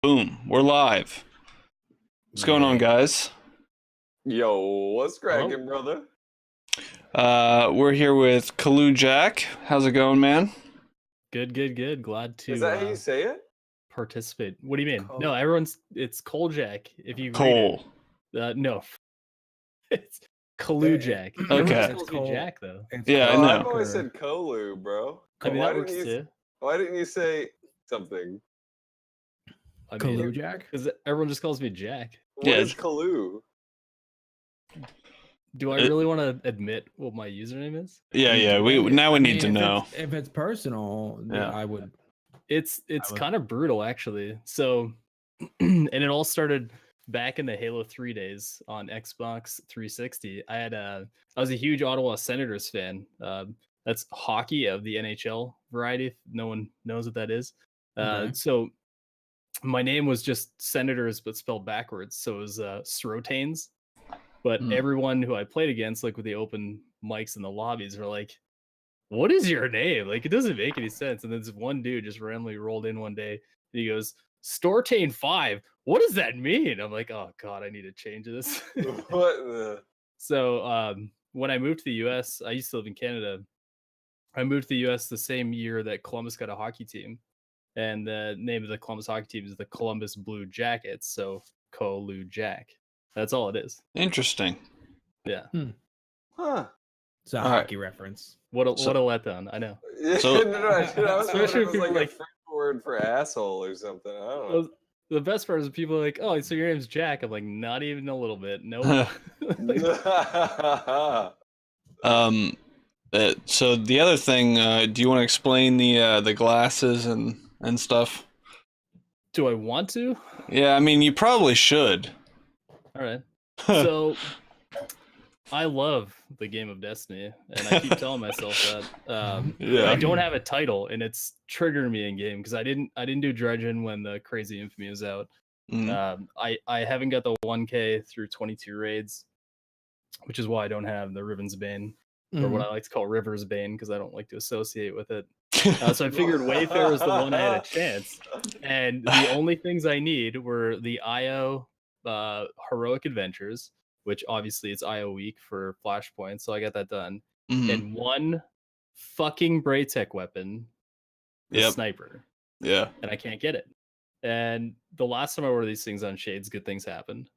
Boom, we're live. What's going on, guys? Yo, what's cracking, brother? We're here with ColueJack. How's it going, man? Good. Glad to Is that how you say it? participate. What do you mean? No, it's ColueJack. If you Cole. read it. No. It's ColueJack. Okay. Everyone calls me Jack, though. Yeah, I Oh, know. I've always said Colue, bro. I mean, that works too. Why didn't you say something? ColueJack? Because everyone just calls me Jack. What is Colue? Do I really want to admit what my username is? Yeah. We need to know. If it's personal, Yeah. I would. It's kind of brutal, actually. So, and it all started back in the Halo 3 days on Xbox 360. I was a huge Ottawa Senators fan. That's hockey of the NHL variety. If no one knows what that is. Okay. So my name was just Senators, but spelled backwards. So it was Srotanes. But everyone who I played against, like with the open mics in the lobbies, were like, "What is your name? Like, it doesn't make any sense." And then this one dude just randomly rolled in one day and he goes, "Stortane 5. What does that mean?" I'm like, "Oh God, I need to change this." What the? So when I moved to the US, I used to live in Canada. I moved to the US the same year that Columbus got a hockey team. And the name of the Columbus hockey team is the Columbus Blue Jackets. So ColueJack. That's all it is. Interesting. Yeah. Huh. It's a hockey reference. What a letdown. I know. So- No, I was Especially it was if like people a French word for asshole or something. I don't know. Well, the best part is people are like, "Oh, so your name's Jack." I'm like, "Not even a little bit. Nope." So the other thing, do you want to explain the glasses and stuff? Do I want to? Yeah, I mean, you probably should. All right. So I love the game of Destiny, and I keep telling myself that. Yeah. I don't have a title, and it's triggering me in game because I didn't do Dredgen when the Crazy Infamy was out. I haven't got the 1K through 22 raids, which is why I don't have the Riven's Bane, or what I like to call River's Bane, because I don't like to associate with it. So I figured Wayfair was the one I had a chance, and the only things I need were the IO Heroic Adventures, which obviously it's IO week for Flashpoint, so I got that done, and one fucking Braytech weapon, the sniper. Yeah. And I can't get it. And the last time I ordered these things on Shades, good things happened.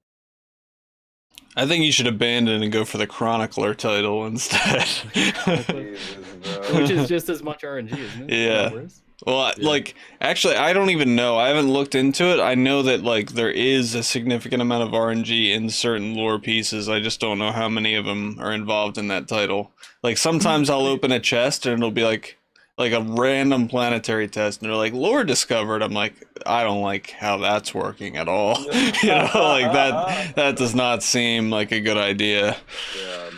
I think you should abandon and go for the Chronicler title instead. Jesus, bro. Which is just as much RNG, isn't it? Yeah. No worries. Well, like, actually, I don't even know. I haven't looked into it. I know that, like, there is a significant amount of RNG in certain lore pieces. I just don't know how many of them are involved in that title. Like, sometimes I'll open a chest and it'll be like a random planetary test, and they're like, lore discovered. I'm like, I don't like how that's working at all. You know, like, that does not seem like a good idea. Yeah.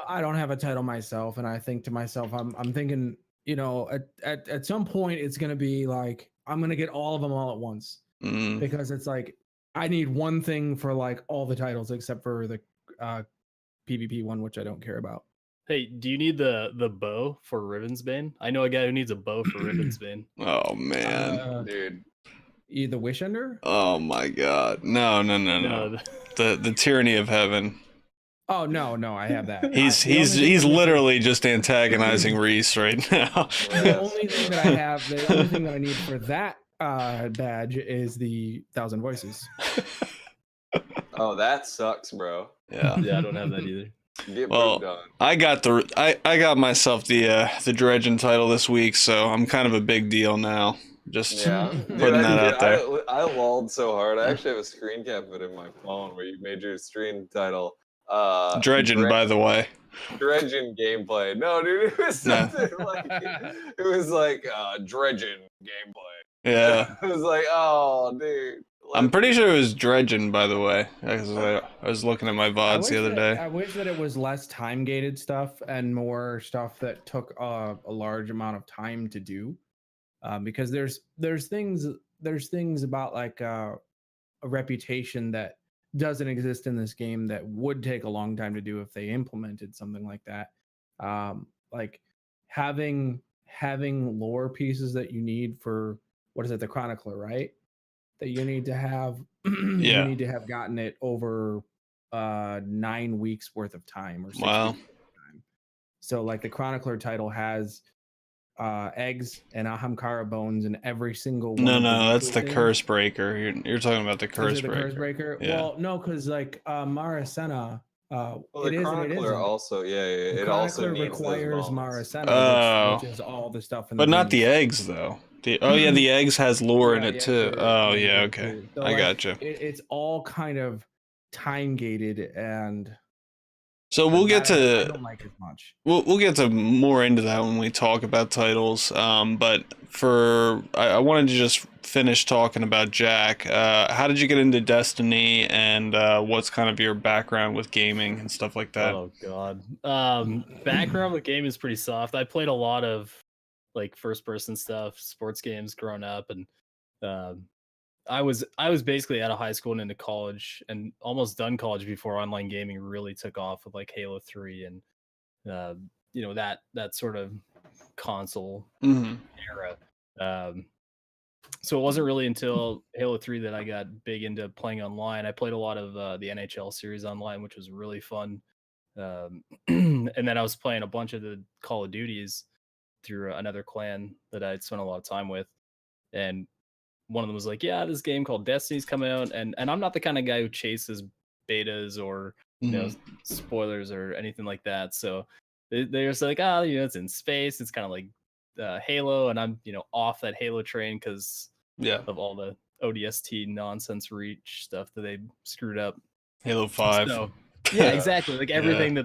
I don't have a title myself, and I think to myself, I'm thinking, you know, at some point it's gonna be like I'm gonna get all of them all at once, because it's like I need one thing for like all the titles except for the PvP one, which I don't care about. Hey, do you need the bow for Riven's Bane? I know a guy who needs a bow for Riven's Bane. Oh, man. Dude. The Wish Ender? Oh, my God. No. The tyranny of heaven. Oh no, I have that. He's literally just antagonizing Reese right now. The only thing that I have, the only thing that I need for that badge is the 1,000 voices. Oh, that sucks, bro. Yeah. Yeah, I don't have that either. Get Well, moved on. I got myself the Dredgen title this week, so I'm kind of a big deal now. Just putting that out there. I lulled so hard. I actually have a screen cap of it in my phone where you made your stream title. Dredgen, by the way. Dredgen gameplay. No, dude, it was something like it was like Dredgen gameplay. Yeah. It was like, oh, dude. I'm pretty sure it was Dredgen, by the way. I was looking at my VODs the other day. I wish that it was less time gated stuff and more stuff that took a large amount of time to do, because there's things about like a reputation that doesn't exist in this game that would take a long time to do if they implemented something like that. Like having lore pieces that you need for, what is it, the Chronicler, right? that you need to have Yeah. you need to have gotten it over 9 weeks worth of time or 6 Wow. weeks worth of time. So like the Chronicler title has eggs and Ahamkara bones in every single one of the No, that's weekly the things. curse breaker. You're talking about the Is curse it the breaker. curse breaker? Yeah. Well, no, because like Marasena, Well, it the is and it Chronicler isn't. also, The it also Chronicler needs those requires bones. Marasena, Oh. which is all the stuff in But the not the beast. eggs, though. Yeah, the eggs has lore in Yeah, it, the too. eggs are Oh, yeah, mandatory okay. too. So I like, gotcha. it's all kind of time gated, and So we'll get I to don't like as much. we'll get to more into that when we talk about titles. But I wanted to just finish talking about Jack. How did you get into Destiny, and what's kind of your background with gaming and stuff like that? Oh god. Background with game is pretty soft. I played a lot of like first person stuff, sports games growing up, and I was basically out of high school and into college, and almost done college before online gaming really took off with like Halo 3 and that sort of console Mm-hmm. era. So it wasn't really until Halo 3 that I got big into playing online. I played a lot of the NHL series online, which was really fun. And then I was playing a bunch of the Call of Duties through another clan that I'd spent a lot of time with. And one of them was like, yeah, this game called Destiny's coming out. And I'm not the kind of guy who chases betas or, spoilers or anything like that. So they're just like, it's in space. It's kind of like Halo. And I'm, off that Halo train because of all the ODST nonsense reach stuff that they screwed up. Halo 5. So, yeah, exactly. Like everything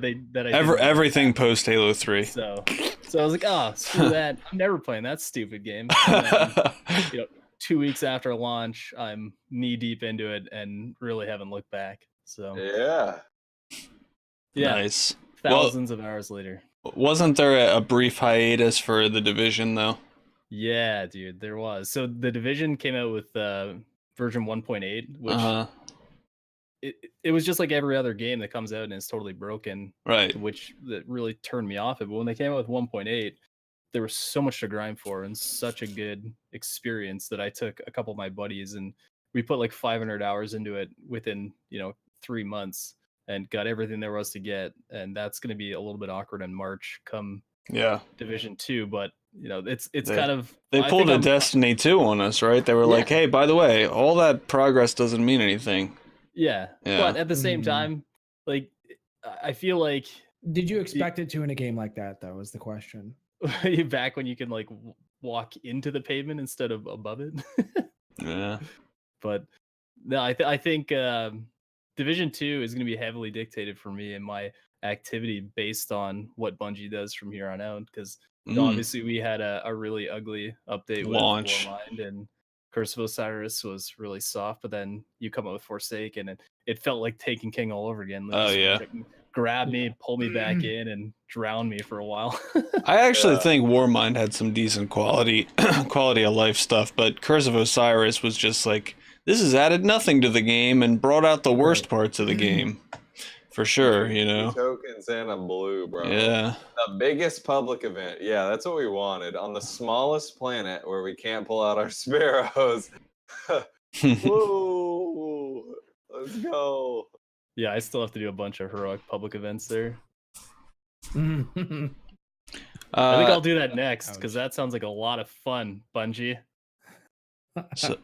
everything post Halo 3. So I was like, screw that. I'm never playing that stupid game. And then, 2 weeks after launch, I'm knee deep into it and really haven't looked back. So Yeah. Nice. Thousands of hours later. Wasn't there a brief hiatus for The Division though? Yeah, dude, there was. So The Division came out with version 1.8, which it was just like every other game that comes out and is totally broken. Right. Which that really turned me off it. But when they came out with 1.8, there was so much to grind for and such a good experience that I took a couple of my buddies and we put like 500 hours into it within 3 months and got everything there was to get. And that's going to be a little bit awkward in March come Division 2, but it's kind of they pulled a Destiny 2 on us, right? They were like, hey, by the way, all that progress doesn't mean anything. Yeah. But at the same time, like I feel like, did you expect it to in a game like that though, is the question. Back when you can like walk into the pavement instead of above it. Yeah. But no, I think Division 2 is going to be heavily dictated for me and my activity based on what Bungie does from here on out. Because obviously we had a really ugly update launch. with Warmind, and Curse of Osiris was really soft, but then you come up with Forsaken and it felt like Taken King all over again. Like, grab me, pull me back in, and drown me for a while. I actually think Warmind had some decent quality of life stuff, but Curse of Osiris was just like, this has added nothing to the game and brought out the worst parts of the game. For sure, 2 tokens and a blue, bro. Yeah. The biggest public event. Yeah, that's what we wanted. On the smallest planet where we can't pull out our sparrows. Whoa, let's go. Yeah, I still have to do a bunch of heroic public events there. I think I'll do that next because that sounds like a lot of fun, Bungie.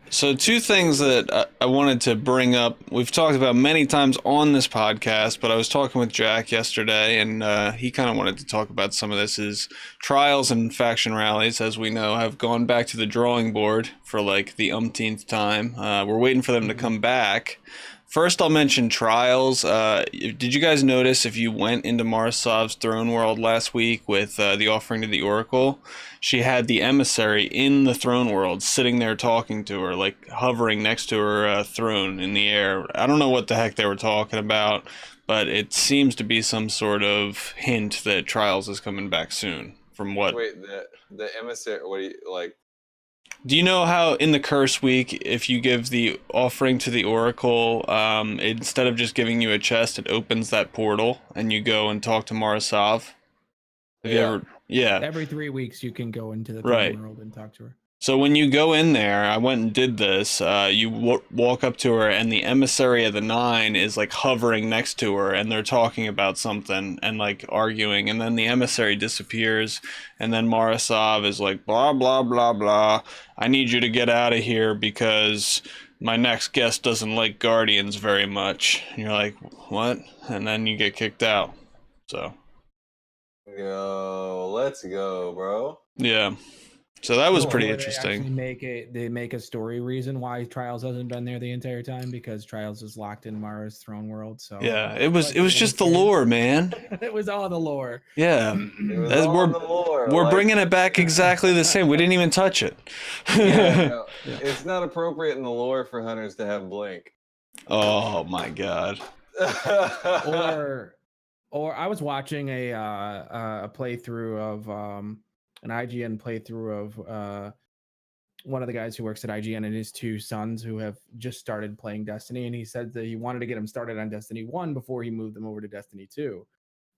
So 2 things that I wanted to bring up. We've talked about many times on this podcast, but I was talking with Jack yesterday, and he kind of wanted to talk about some of this. Is trials and faction rallies, as we know, have gone back to the drawing board for like the umpteenth time. We're waiting for them to come back. First, I'll mention trials. Did you guys notice if you went into Marasav's throne world last week with the offering to the Oracle, she had the emissary in the throne world sitting there talking to her, like hovering next to her throne in the air. I don't know what the heck they were talking about, but it seems to be some sort of hint that trials is coming back soon. From what? Wait, the emissary. What do you like? Do you know how in the curse week, if you give the offering to the Oracle, instead of just giving you a chest, it opens that portal and you go and talk to Marasav? Have you ever? Yeah. Every 3 weeks you can go into the throne world and talk to her. So when you go in there, I went and did this. You walk up to her, and the emissary of the Nine is like hovering next to her, and they're talking about something and like arguing. And then the emissary disappears, and then Marasov is like, blah blah blah blah. I need you to get out of here because my next guest doesn't like Guardians very much. And you're like, what? And then you get kicked out. So. Yo, let's go, bro. Yeah. So that was Cool. pretty They interesting. actually make a story reason why Trials hasn't been there the entire time, because Trials is locked in Mara's throne world. So Yeah, it was just the lore, man. It was all the lore. Yeah. It was That's- all we're- in the lore. We're like, bringing it back exactly the same. We didn't even touch it. yeah, no, it's not appropriate in the lore for hunters to have blink. Oh my god. Or I was watching a playthrough of an IGN playthrough of one of the guys who works at IGN and his two sons who have just started playing Destiny, and he said that he wanted to get them started on Destiny 1 before he moved them over to Destiny 2.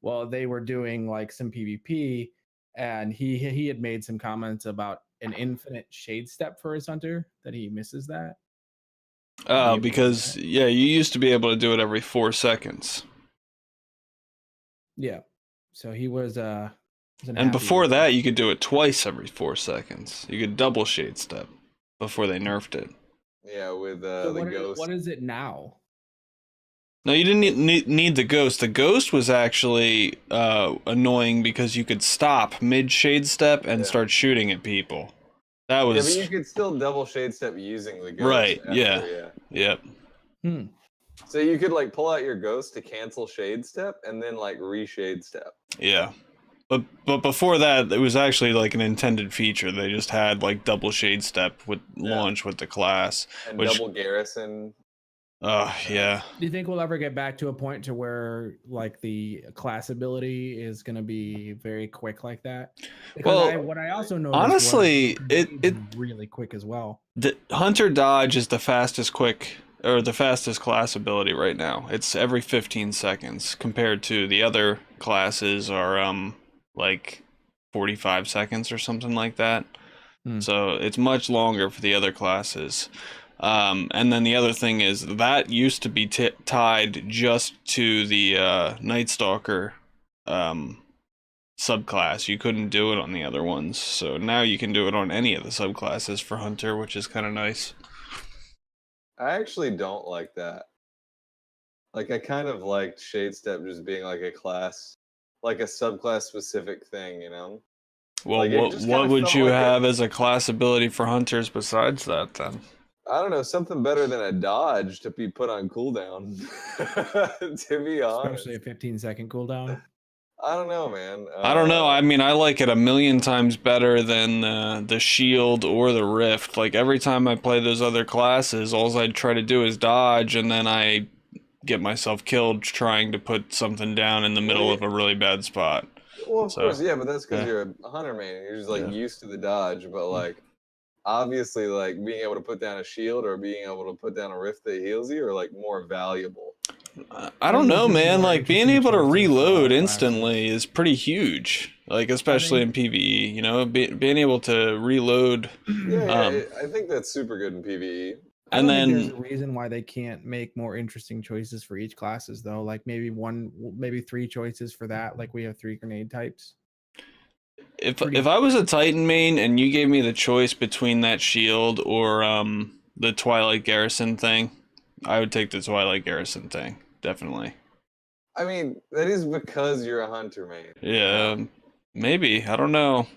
Well, they were doing like some PvP, and he had made some comments about an infinite shade step for his hunter, that he misses that. Because yeah, you used to be able to do it every 4 seconds. Yeah. So he was And before that, you could do it twice every 4 seconds. You could double shade step before they nerfed it. yeah, with So the ghost. what is it now? No, you didn't need the ghost. The ghost was actually annoying because you could stop mid shade step and start shooting at people. That Yeah, was but you could still double shade step using the ghost. Right, after, yeah. Yep. So you could like pull out your ghost to cancel shade step and then like re-shade step. Yeah. But before that, it was actually like an intended feature. They just had like double shade step with launch with the class. And Which- double garrison. Yeah. Do you think we'll ever get back to a point to where like the class ability is going to be very quick like that? Because Well, what I also noticed honestly, was it really quick as well. the Hunter Dodge is the fastest class ability right now. It's every 15 seconds compared to the other classes are like 45 seconds or something like that. So it's much longer for the other classes. And then the other thing is that used to be tied just to the Night Stalker subclass. You couldn't do it on the other ones. So now you can do it on any of the subclasses for Hunter, which is kind of nice. I actually don't like that. Like I kind of liked shade step just being like a class, like a subclass specific thing, you know? Well, Like, it just what kinda would felt you like have as a class ability for Hunters besides that then? I don't know, something better than a dodge to be put on cooldown. To be honest. Especially a 15-second cooldown. I don't know, man. I don't know. I mean, I like it a million times better than the shield or the rift. Like every time I play those other classes, all I try to do is dodge, and then I get myself killed trying to put something down in the middle of a really bad spot. Well, of So, course, yeah, but that's because yeah. you're a hunter man. You're just like Yeah. used to the dodge, but like obviously, like being able to put down a shield or being able to put down a rift that heals you are like more valuable. I don't know, man. more Like being interesting able to choices for reload classes. instantly is pretty huge. Like especially in PvE, you know, being able to reload. Yeah, I think that's super good in PvE. I And don't think then there's a reason why they can't make more interesting choices for each classes though. Like maybe 3 choices for that. Like we have 3 grenade types. if I was a Titan main and you gave me the choice between that shield or the Twilight Garrison thing, I would take the Twilight Garrison thing, definitely. I mean, that is because you're a hunter man. Yeah, maybe. I don't know.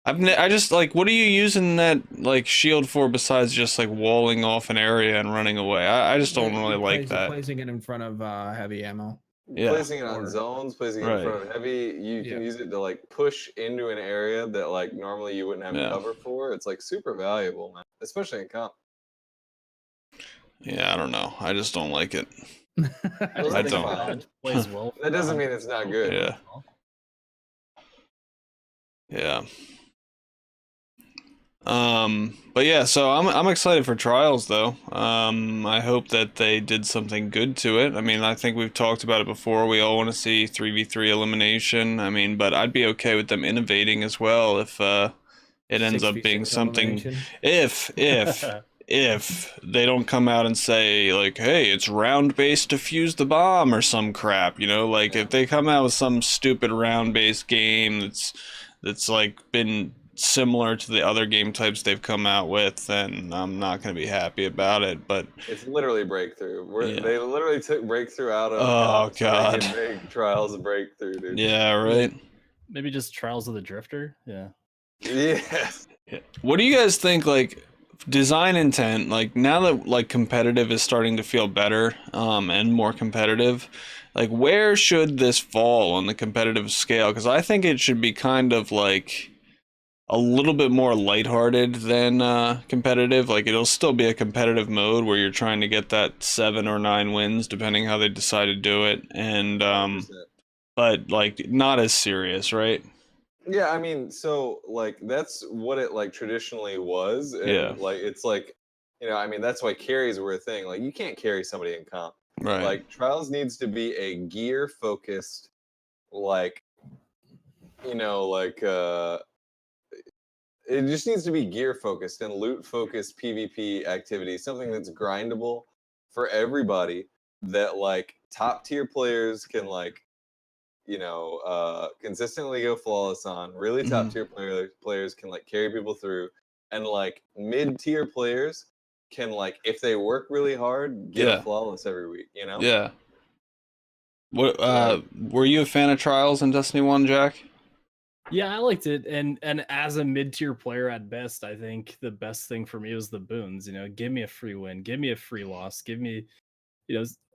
I just like, what are you using that like shield for besides just like walling off an area and running away? I just don't really like that. Placing it in front of heavy ammo. Yeah. Placing it on Or- zones, placing it in front of heavy, you can use it to like push into an area that like normally you wouldn't have cover for. It's like super valuable, man. Especially in comp. Yeah, I don't know. I just don't like it. I don't. Dodge plays well. That doesn't mean it's not good. Yeah. Yeah. But yeah, so I'm excited for Trials though. I hope that they did something good to it. I mean, I think we've talked about it before. We all want to see 3v3 elimination. I mean, but I'd be okay with them innovating as well if it ends up being 6v6 something. elimination. If they don't come out and say like, hey, it's round based defuse the bomb or some crap, you know, like Yeah. if they come out with some stupid round based game that's like been similar to the other game types they've come out with, then I'm not going to be happy about it. But It's literally Breakthrough. Yeah. They literally took Breakthrough out of Oh, comp so they God. can make Trials a Breakthrough, dude. yeah, right. Maybe just Trials of the Drifter. Yeah. Yes. What do you guys think, like, design intent, like, now that, like, competitive is starting to feel better, and more competitive, like, where should this fall on the competitive scale? Because I think it should be kind of, like, a little bit more lighthearted than competitive. Like, it'll still be a competitive mode where you're trying to get that 7 or 9 wins, depending how they decide to do it, and, 100%. but, like, not as serious, right? Yeah, I mean, so like that's what it like traditionally was, and Yeah. like it's like, I mean, that's why carries were a thing. Like you can't carry somebody in comp. Right. Like Trials needs to be a gear focused, like like it just needs to be gear focused and loot focused PvP activity, something that's grindable for everybody that like top tier players can like consistently go flawless on. Really top tier players can like carry people through, and like mid tier players can like if they work really hard get Yeah. a flawless every week. Yeah. What So, were you a fan of Trials in Destiny 1, Jack? Yeah, I liked it, and as a mid-tier player at best, I think the best thing for me was the boons. Give me a free win, give me a free loss, give me,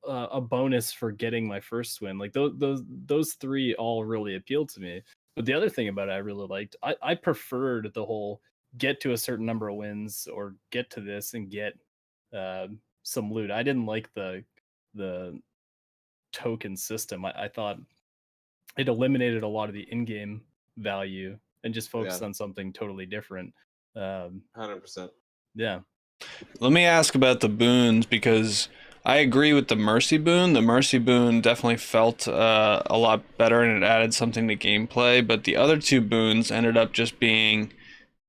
a bonus for getting my first win. Like those three all really appealed to me. But the other thing about it I really liked, I preferred the whole get to a certain number of wins or get to this and get some loot. I didn't like the token system. I thought it eliminated a lot of the in-game value and just focused on something totally different. 100%. Yeah. Let me ask about the boons, because I agree with the Mercy boon. The Mercy boon definitely felt a lot better, and it added something to gameplay. But the other two boons ended up just being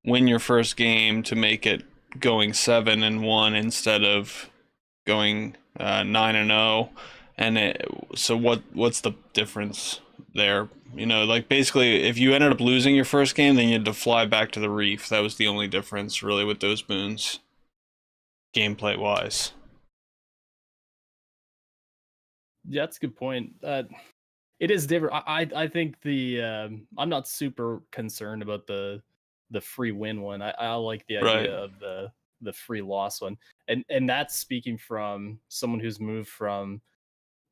win your first game to make it going 7-1 instead of going 9-0. And so what's the difference there? Like basically, if you ended up losing your first game, then you had to fly back to the reef. That was the only difference, really, with those boons, gameplay wise. Yeah, that's a good point. It is different. I think I'm not super concerned about the free win one. I like the idea of the free loss one, and that's speaking from someone who's moved from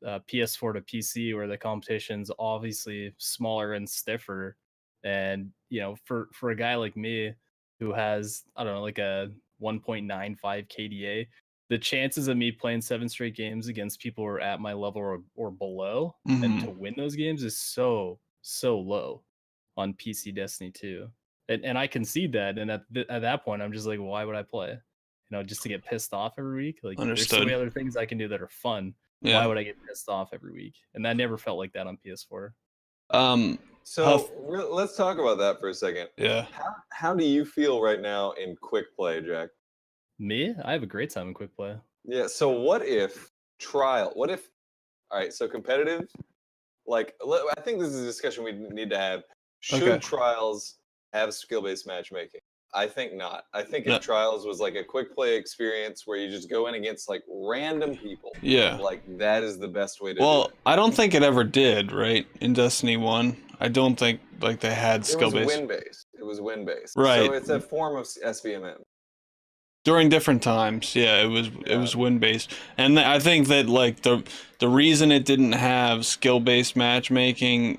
PS4 to PC, where the competition's obviously smaller and stiffer. And for a guy like me who has, I don't know, like a 1.95 KDA, the chances of me playing 7 straight games against people who are at my level or below and to win those games is so low on PC Destiny 2. And I concede that, and at that point I'm just like, why would I play? Just to get pissed off every week? Like, there's so many other things I can do that are fun. Yeah. Why would I get pissed off every week? And that never felt like that on PS4. So let's talk about that for a second. Yeah. How do you feel right now in quick play, Jack? Me? I have a great time in quick play. Yeah. So what if all right, so competitive, like I think this is a discussion we need to have. Should Trials have skill-based matchmaking? I think not. I think if Trials was like a quick play experience where you just go in against like random people, like that is the best way to do it. I don't think it ever did, right? In Destiny 1, I don't think like they had skill-based. It was win-based. Right. So it's a form of SBMM. During different times, yeah, it was win-based. And I think that like the reason it didn't have skill-based matchmaking,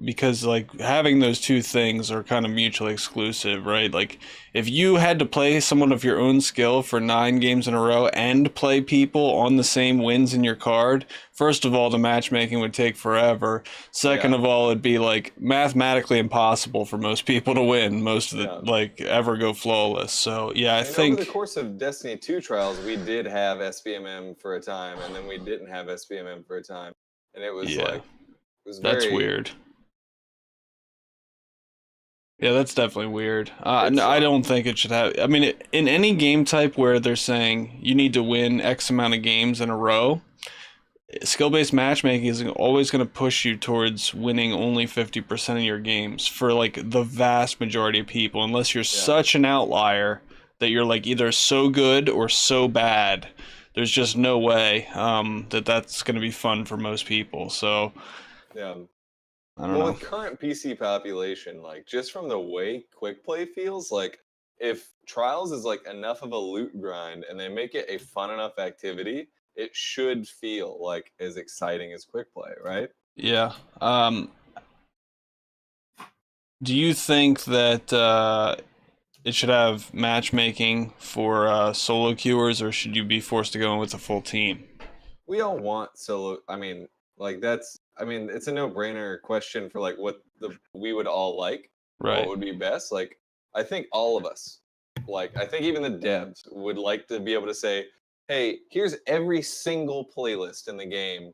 because like having those two things are kind of mutually exclusive, right? Like if you had to play someone of your own skill for 9 games in a row and play people on the same wins in your card, first of all, the matchmaking would take forever. Second of all, it'd be like mathematically impossible for most people to win, most of the like ever go flawless. So yeah, I think over the course of Destiny 2 Trials, we did have SBMM for a time, and then we didn't have SBMM for a time, and it was like it was that's very weird. Yeah, that's definitely weird. It's, I don't think it should have. I mean, in any game type where they're saying you need to win X amount of games in a row, skill-based matchmaking is always going to push you towards winning only 50% of your games for like the vast majority of people, unless you're such an outlier that you're like either so good or so bad. There's just no way that that's going to be fun for most people. So, yeah. I don't know. With current PC population, like just from the way quick play feels, like if Trials is like enough of a loot grind and they make it a fun enough activity, it should feel like as exciting as quick play, right? Yeah. Do you think that it should have matchmaking for solo queuers, or should you be forced to go in with a full team? We all want solo. I mean, like that's. I mean, it's a no-brainer question for like what we would all like, Right. what would be best. Like, I think all of us, like I think even the devs would like to be able to say, "Hey, here's every single playlist in the game.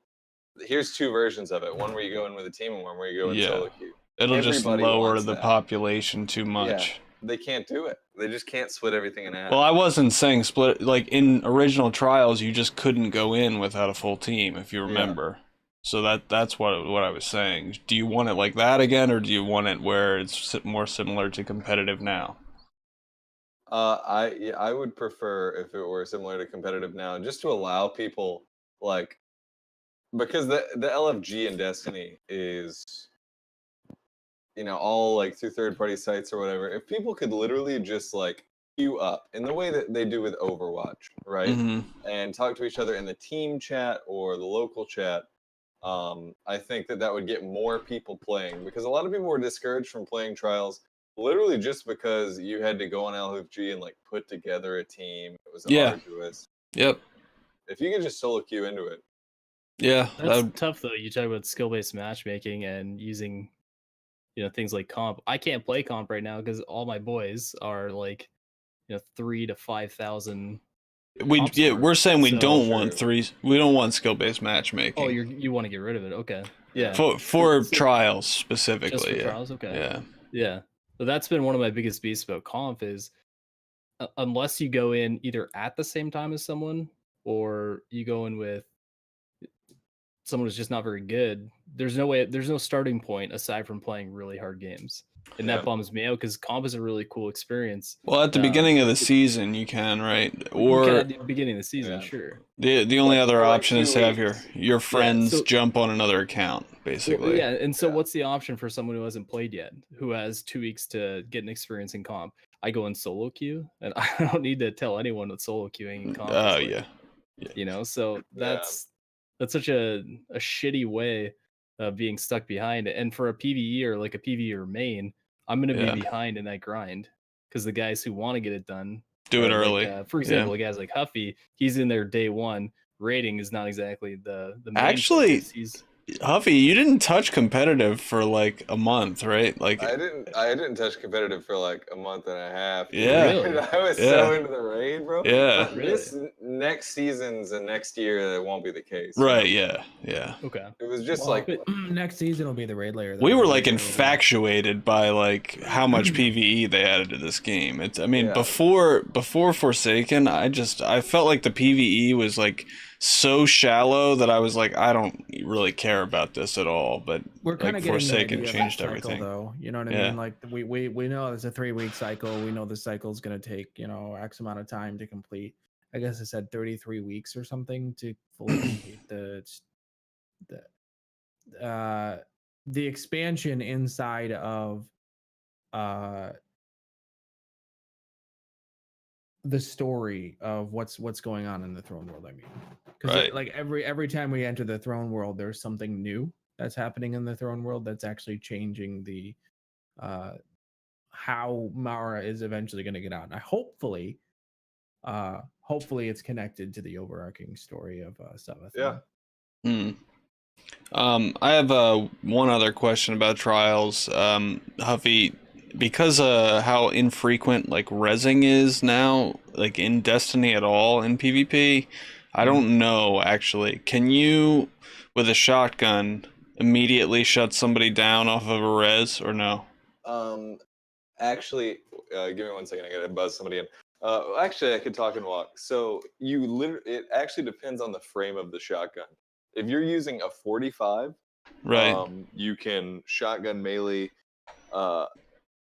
Here's two versions of it. One where you go in with a team, and one where you go in solo queue." It'll just Everybody lower wants the that. population too much. Yeah, they can't do it. They just can't split everything in half. Well, I wasn't saying split. Like in original Trials, you just couldn't go in without a full team, if you remember. So that's what I was saying. Do you want it like that again, or do you want it where it's more similar to competitive now? I would prefer if it were similar to competitive now, just to allow people like because the LFG in Destiny is all like through third party sites or whatever. If people could literally just like queue up in the way that they do with Overwatch, right, and talk to each other in the team chat or the local chat. I think that would get more people playing because a lot of people were discouraged from playing Trials literally just because you had to go on LFG and like put together a team. It was arduous. Yep. If you could just solo queue into it. Yeah. That's tough though. You talk about skill-based matchmaking and using, things like comp. I can't play comp right now because all my boys are like, 3,000 to 5,000. We're saying we don't want Sure. we don't want skill-based matchmaking. Oh, you want to get rid of it? Okay. Yeah. For Trials specifically. Just for yeah. Trials? Okay. Yeah. Yeah. So that's been one of my biggest beasts about comp is unless you go in either at the same time as someone or you go in with someone who's just not very good, there's no starting point aside from playing really hard games. And that bums me out because comp is a really cool experience. Well, at the beginning of the season, you can, right? Or you can at the beginning of the season, sure. The only other option is to have weeks. your friends jump on another account, basically. Well, yeah, and so what's the option for someone who hasn't played yet, who has 2 weeks to get an experience in comp? I go in solo queue, and I don't need to tell anyone what solo queuing in comp is like. So that's such a shitty way of being stuck behind. And for a PvE or like a PvE or main, I'm going to be behind in that grind because the guys who want to get it done do it early. For example, guys like Huffy, he's in there day one. Rating is not exactly the main Actually, focus. Huffy, you didn't touch competitive for like a month, right? Like I didn't touch competitive for like a month and a half. Yeah. Really? I was so into the raid, bro. Yeah. But this next season's and next year it won't be the case. Right, yeah. Okay. It was just next season will be the raid layer. We were like infatuated by like how much PvE they added to this game. Before Forsaken, I felt like the PvE was like so shallow that I was like, I don't really care about this at all. But we're kind of Forsaken changed everything. Though, you know what I mean? Like we know it's a 3-week cycle. We know the cycle is going to take X amount of time to complete. I guess I said 33 weeks or something to fully complete the expansion inside of the story of what's going on in the throne world. I mean, because like every time we enter the throne world, there's something new that's happening in the throne world that's actually changing the how Mara is eventually going to get out. And hopefully it's connected to the overarching story of Seventh. Yeah. I have one other question about Trials. Huffy, because how infrequent like rezzing is now, like in Destiny at all in PvP, I don't know actually. Can you, with a shotgun, immediately shut somebody down off of a res or no? Actually, give me 1 second. I gotta buzz somebody in. Actually, I could talk and walk. So it actually depends on the frame of the shotgun. If you're using a 45, Right. you can shotgun melee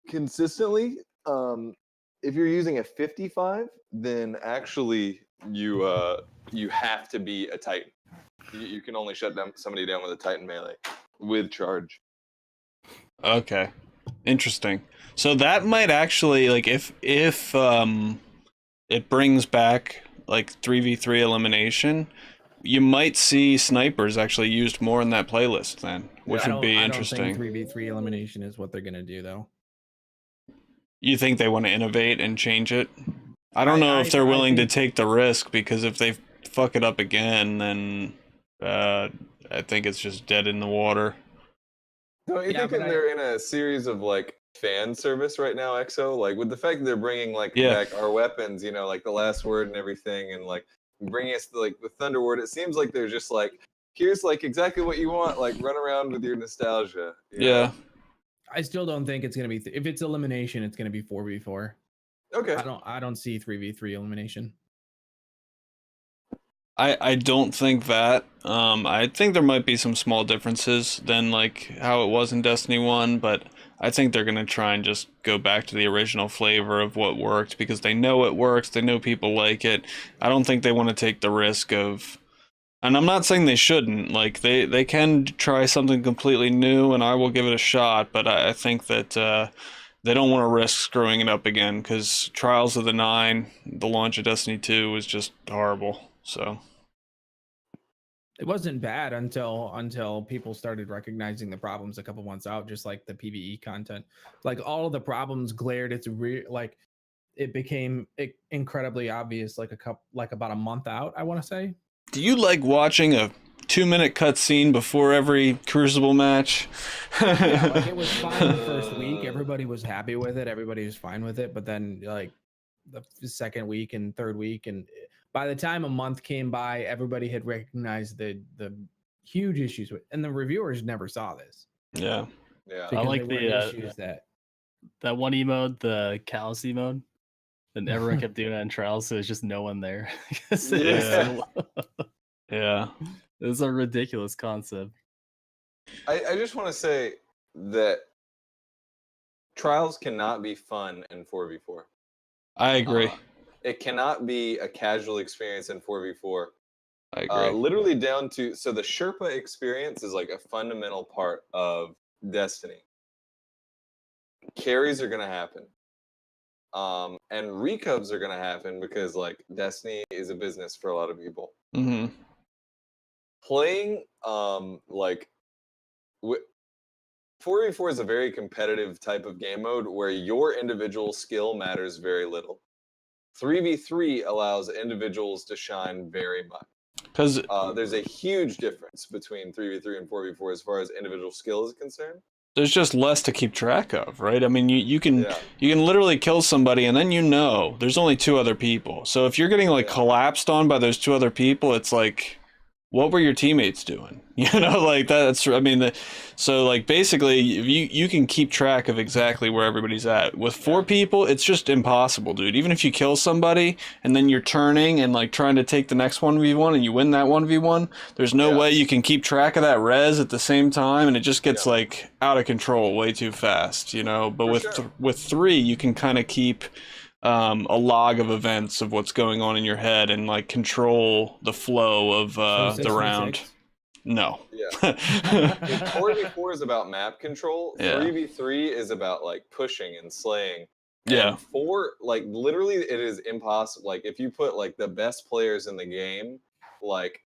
consistently. If you're using a 55, then actually you have to be a Titan. You can only shut down somebody down with a Titan melee with charge. Okay. Interesting. So that might actually, like, if it brings back like 3v3 elimination, you might see snipers actually used more in that playlist then, which would be interesting. I don't think 3v3 elimination is what they're gonna do though. You think they want to innovate and change it? I don't know if they're willing to take the risk, because if they fuck it up again, then I think it's just dead in the water. Don't you think that they're in a series of like fan service right now, EXO? Like with the fact that they're bringing like back our weapons, like the last word and everything, and like bringing us to, like the thunderlord. It seems like they're just like, here's like exactly what you want. Like run around with your nostalgia. You know? I still don't think it's gonna be. If it's elimination, it's gonna be 4v4. Okay. I don't see 3v3 elimination. I don't think that. I think there might be some small differences than like how it was in Destiny 1, but I think they're gonna try and just go back to the original flavor of what worked, because they know it works, they know people like it. I don't think they want to take the risk of, and I'm not saying they shouldn't, like they can try something completely new and I will give it a shot, but I think that they don't want to risk screwing it up again, because Trials of the Nine, the launch of Destiny 2, was just horrible. So it wasn't bad until people started recognizing the problems a couple months out, just like the PvE content. Like all of the problems glared. It became incredibly obvious like about a month out, I want to say. Do you like watching a 2-minute cutscene before every Crucible match? Yeah, like it was fine the first week. Everybody was happy with it. Everybody was fine with it. But then like the second week and third week, and by the time a month came by, everybody had recognized the huge issues with, and the reviewers never saw this. Yeah. I like the issues that one emote, the callous emote, that everyone kept doing it in Trials, so there's just no one there. Yeah. It's a ridiculous concept. I just want to say that Trials cannot be fun in 4v4. I agree. It cannot be a casual experience in 4v4. I agree. Literally down to, so the Sherpa experience is like a fundamental part of Destiny. Carries are going to happen. And recubs are going to happen because like Destiny is a business for a lot of people. Mm-hmm. Playing 4v4 is a very competitive type of game mode where your individual skill matters very little. 3v3 allows individuals to shine very much. Because there's a huge difference between 3v3 and 4v4 as far as individual skill is concerned. There's just less to keep track of, right? I mean, you can literally kill somebody and then there's only 2 other people. So if you're getting like collapsed on by those 2 other people, it's like, what were your teammates doing? Like that's, I mean, so like basically you can keep track of exactly where everybody's at. With 4 people, it's just impossible, dude. Even if you kill somebody and then you're turning and like trying to take the next 1v1 and you win that 1v1, there's no way you can keep track of that res at the same time, and it just gets like out of control way too fast, But with 3, you can kind of keep a log of events of what's going on in your head and like control the flow of the round. No. Yeah. 4v4 is about map control. 3v3 is about like pushing and slaying. And 4, like literally it is impossible. Like if you put like the best players in the game, like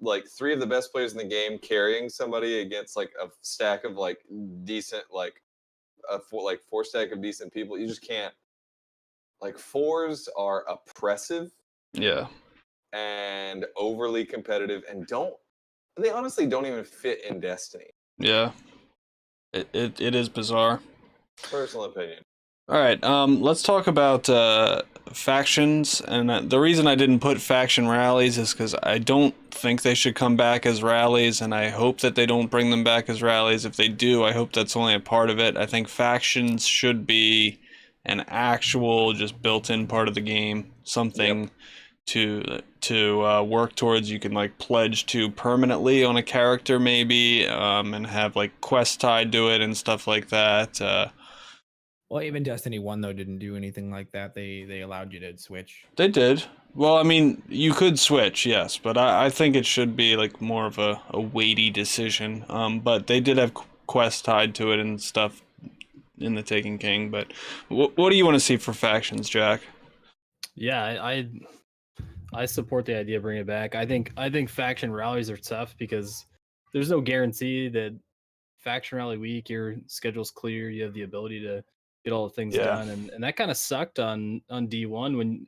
3 of the best players in the game carrying somebody against like a stack of like decent, like a 4 stack of decent people, you just can't. Like 4s are oppressive, and overly competitive, and they honestly don't even fit in Destiny. Yeah, it is bizarre. Personal opinion. All right, let's talk about factions, and the reason I didn't put faction rallies is because I don't think they should come back as rallies, and I hope that they don't bring them back as rallies. If they do, I hope that's only a part of it. I think factions should be an actual just built-in part of the game, something to work towards. You can like pledge to permanently on a character maybe, and have like quests tied to it and stuff like that. Well, even Destiny 1 though didn't do anything like that. They allowed you to switch. They did. Well, I mean, you could switch, yes, but I think it should be like more of a weighty decision. But they did have quests tied to it and stuff in the Taken King. But what do you want to see for factions, Jack? Yeah, I support the idea of bringing it back. I think faction rallies are tough because there's no guarantee that faction rally week your schedule's clear. You have the ability to get all the things done, and that kind of sucked on D1 when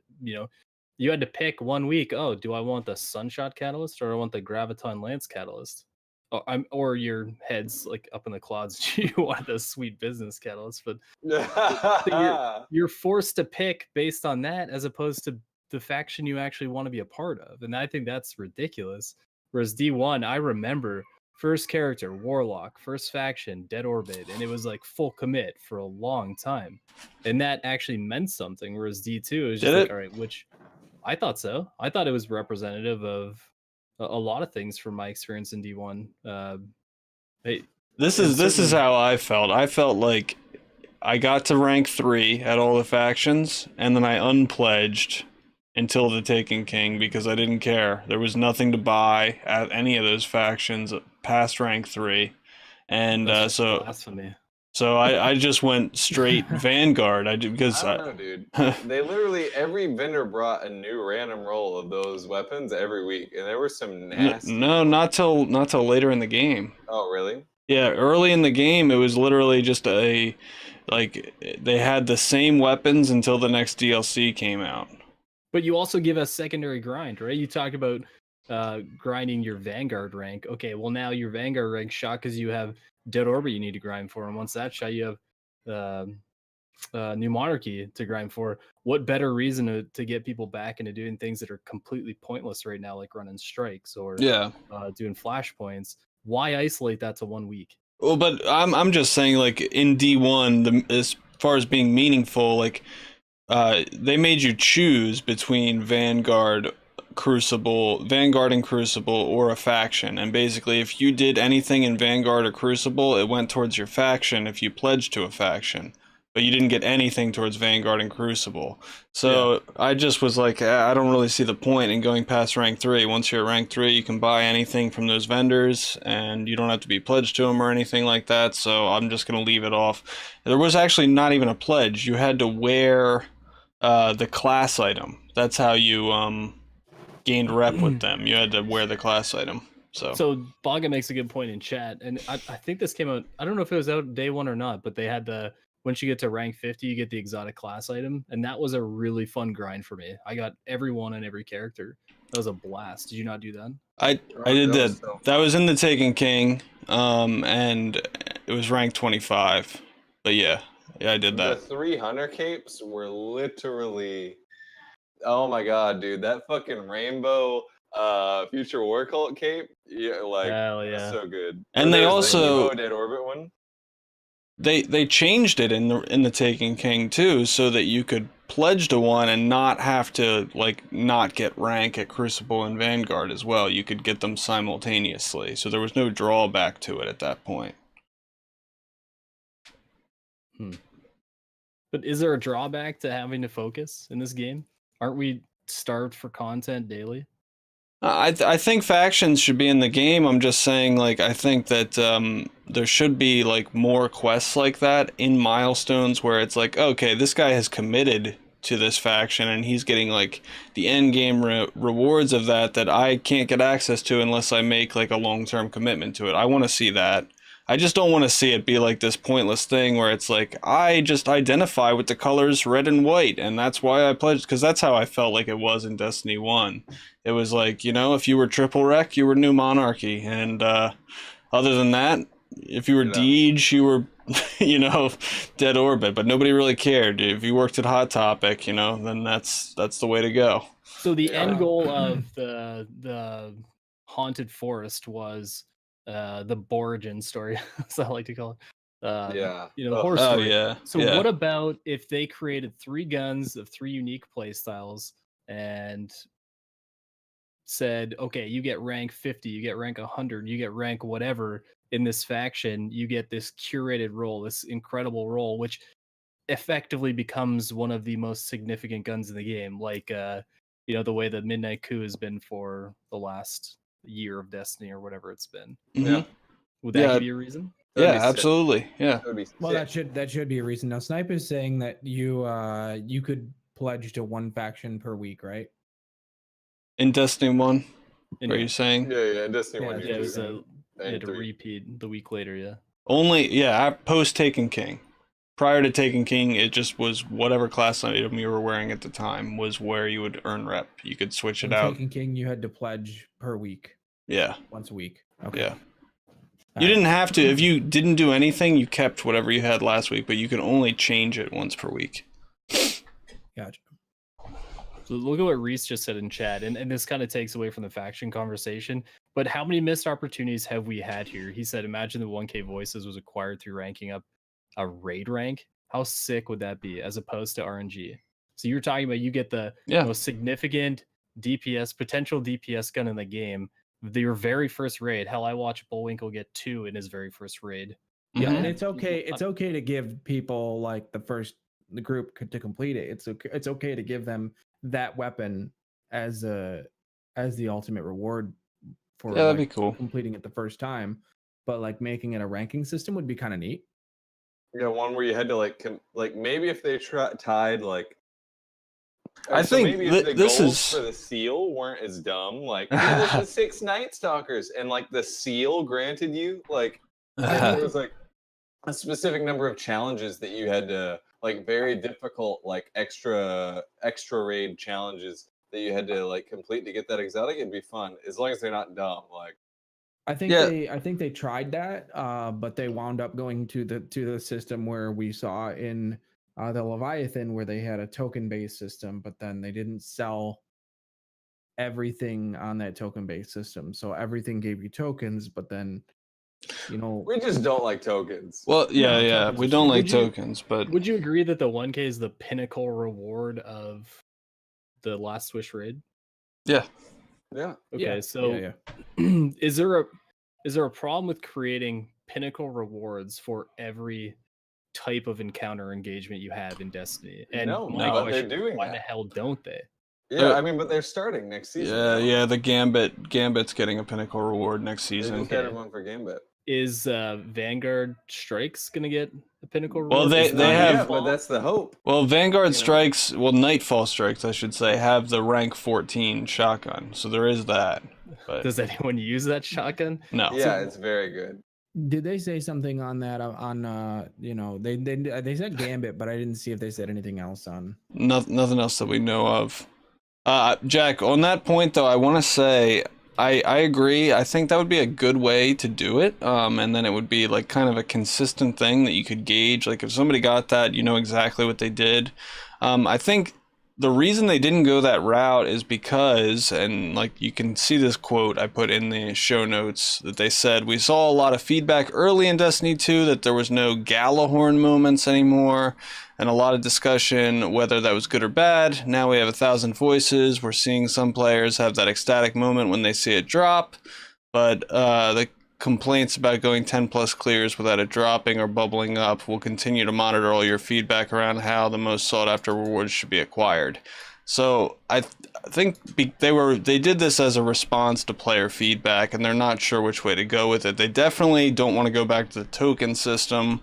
you had to pick 1 week. Oh, do I want the Sunshot Catalyst or I want the Graviton Lance Catalyst? Or your head's like up in the clouds. You want the Sweet Business Catalyst, but you're forced to pick based on that as opposed to the faction you actually want to be a part of, and I think that's ridiculous. Whereas D1, I remember first character Warlock, first faction Dead Orbit, and it was like full commit for a long time, and that actually meant something. Whereas D2 is just like, all right, which I thought so. I thought it was representative of a lot of things from my experience in D1. This is how I felt. I felt like I got to rank 3 at all the factions, and then I unpledged until the Taken King because I didn't care. There was nothing to buy at any of those factions past rank 3, and so blasphemy. So I just went straight Vanguard. I don't know, dude. They literally every vendor brought a new random roll of those weapons every week, and there were some nasty. No, not till later in the game. Oh, really? Yeah, early in the game, it was literally just they had the same weapons until the next DLC came out. But you also give a secondary grind, right? You talk about grinding your Vanguard rank. Okay, well now your Vanguard rank shot because you have Dead Orbit you need to grind for, and once that shot, you have New Monarchy to grind for. What better reason to get people back into doing things that are completely pointless right now, like running strikes or doing flashpoints? Why isolate that to 1 week? Well, but I'm just saying, like in D1, as far as being meaningful, like they made you choose between Vanguard and Crucible, or a faction, and basically if you did anything in Vanguard or Crucible, it went towards your faction if you pledged to a faction, but you didn't get anything towards Vanguard and Crucible. So I just was like, I don't really see the point in going past rank 3. Once you're at rank 3, you can buy anything from those vendors, and you don't have to be pledged to them or anything like that, so I'm just going to leave it off. There was actually not even a pledge. You had to wear the class item. That's how you gained rep with them. You had to wear the class item. So Baga makes a good point in chat, and I think this came out, I don't know if it was out day 1 or not, but they had once you get to rank 50, you get the exotic class item, and that was a really fun grind for me. I got everyone and every character. That was a blast. Did you not do that? I did that. That was in the Taken King, and it was rank 25. But yeah, I did that. The 3 Hunter capes were literally, oh my god, dude, that fucking rainbow Future War Cult cape, hell yeah, so good. And they also the Dead Orbit one. They changed it in the Taken King too, so that you could pledge to one and not have to not get rank at Crucible and Vanguard as well. You could get them simultaneously, so there was no drawback to it at that point. But is there a drawback to having to focus in this game? Aren't we starved for content daily? I think factions should be in the game. I'm just saying, I think that there should be more quests like that in milestones where it's okay, this guy has committed to this faction and he's getting the end game rewards of that I can't get access to unless I make a long-term commitment to it. I want to see that. I just don't want to see it be this pointless thing where it's I just identify with the colors red and white and that's why I pledged, because that's how I felt it was in Destiny 1. It was if you were triple wreck, you were New Monarchy, and other than that, if you were Deej, you were Dead Orbit, but nobody really cared. If you worked at Hot Topic, then that's the way to go. So the end goal of the Haunted Forest was the Borigin story, as I like to call it. Yeah. The horse Oh story. yeah. So yeah. what about if they created 3 guns of 3 unique playstyles and said, okay, you get rank 50, you get rank 100, you get rank whatever in this faction, you get this curated role, this incredible role, which effectively becomes one of the most significant guns in the game, like the way the Midnight Coup has been for the last year of Destiny or whatever it's been. Mhm. Would that Yeah. give you a reason? Yeah, That'd be sick. absolutely. Yeah. That would be Well, sick. that should be a reason. Now, Snipe is saying that you could pledge to one faction per week, right? In Destiny 1, And are you saying? Yeah. Destiny 1, Yeah, it you was do. you And had to 3. repeat the week later, yeah. Only, post Taken King. Prior to Taken King, it just was whatever class item you were wearing at the time was where you would earn rep. You could switch it In out. Taken King, you had to pledge per week, Yeah. once a week. Okay. Yeah. All You right. didn't have to. If you didn't do anything, you kept whatever you had last week, but you could only change it once per week. Gotcha. So look at what Reese just said in chat, and this kind of takes away from the faction conversation. But how many missed opportunities have we had here? He said, imagine the 1K Voices was acquired through ranking up a raid rank. How sick would that be as opposed to RNG? So you're talking about you get the most significant DPS, potential DPS gun in the game. Your very first raid. Hell, I watched Bullwinkle get 2 in his very first raid. Yeah, Mhm. and it's okay. It's okay to give people like the group to complete it. It's okay to give them that weapon as the ultimate reward for Yeah, that'd be cool. completing it the first time. But like making it a ranking system would be kind of neat. Yeah, one where you had to like maybe if they tied like. I so think maybe if the this goals is for the seal weren't as dumb, like there's the 6 Night Stalkers, and like the seal granted you like there was like a specific number of challenges that you had to like very difficult like extra raid challenges that you had to like complete to get that exotic. It'd be fun as long as they're not dumb. Like I think they tried that, but they wound up going to the system where we saw in the Leviathan, where they had a token based system, but then they didn't sell everything on that token based system. So everything gave you tokens, but then we just don't like tokens. Well, yeah, tokens we are don't stupid. like tokens, but Would you agree that the 1K is the pinnacle reward of the last Swish raid? yeah. Yeah. Okay, so yeah. is there a problem with creating pinnacle rewards for every type of encounter engagement you have in Destiny? And No, my but question, they're doing why that. the hell don't they? Yeah, I mean, but they're starting next season. Yeah, the Gambit's getting a pinnacle reward next They season. just added one for Gambit. Is Vanguard Strikes gonna get a pinnacle reward? Well, they Is it not have- Yeah, but that's the hope. Well, Vanguard You know? Strikes, Nightfall Strikes, I should say, have the rank 14 shotgun, so there is that. But Does anyone use that shotgun? no. Yeah, it's very good. Did they say something on that? They said Gambit, but I didn't see if they said anything else on. Nothing else that we know of. Jack, on that point though, I want to say I agree. I think that would be a good way to do it. And then it would be like kind of a consistent thing that you could gauge. Like if somebody got that, you know exactly what they did. I think the reason they didn't go that route is because, and like you can see this quote I put in the show notes, that they said, we saw a lot of feedback early in Destiny 2 that there was no Galahorn moments anymore, and a lot of discussion whether that was good or bad. Now we have 1,000 voices. We're seeing some players have that ecstatic moment when they see it drop, but the complaints about going 10 plus clears without it dropping or bubbling up. We'll continue to monitor all your feedback around how the most sought after rewards should be acquired. So I think they did this as a response to player feedback, and they're not sure which way to go with it. They definitely don't want to go back to the token system.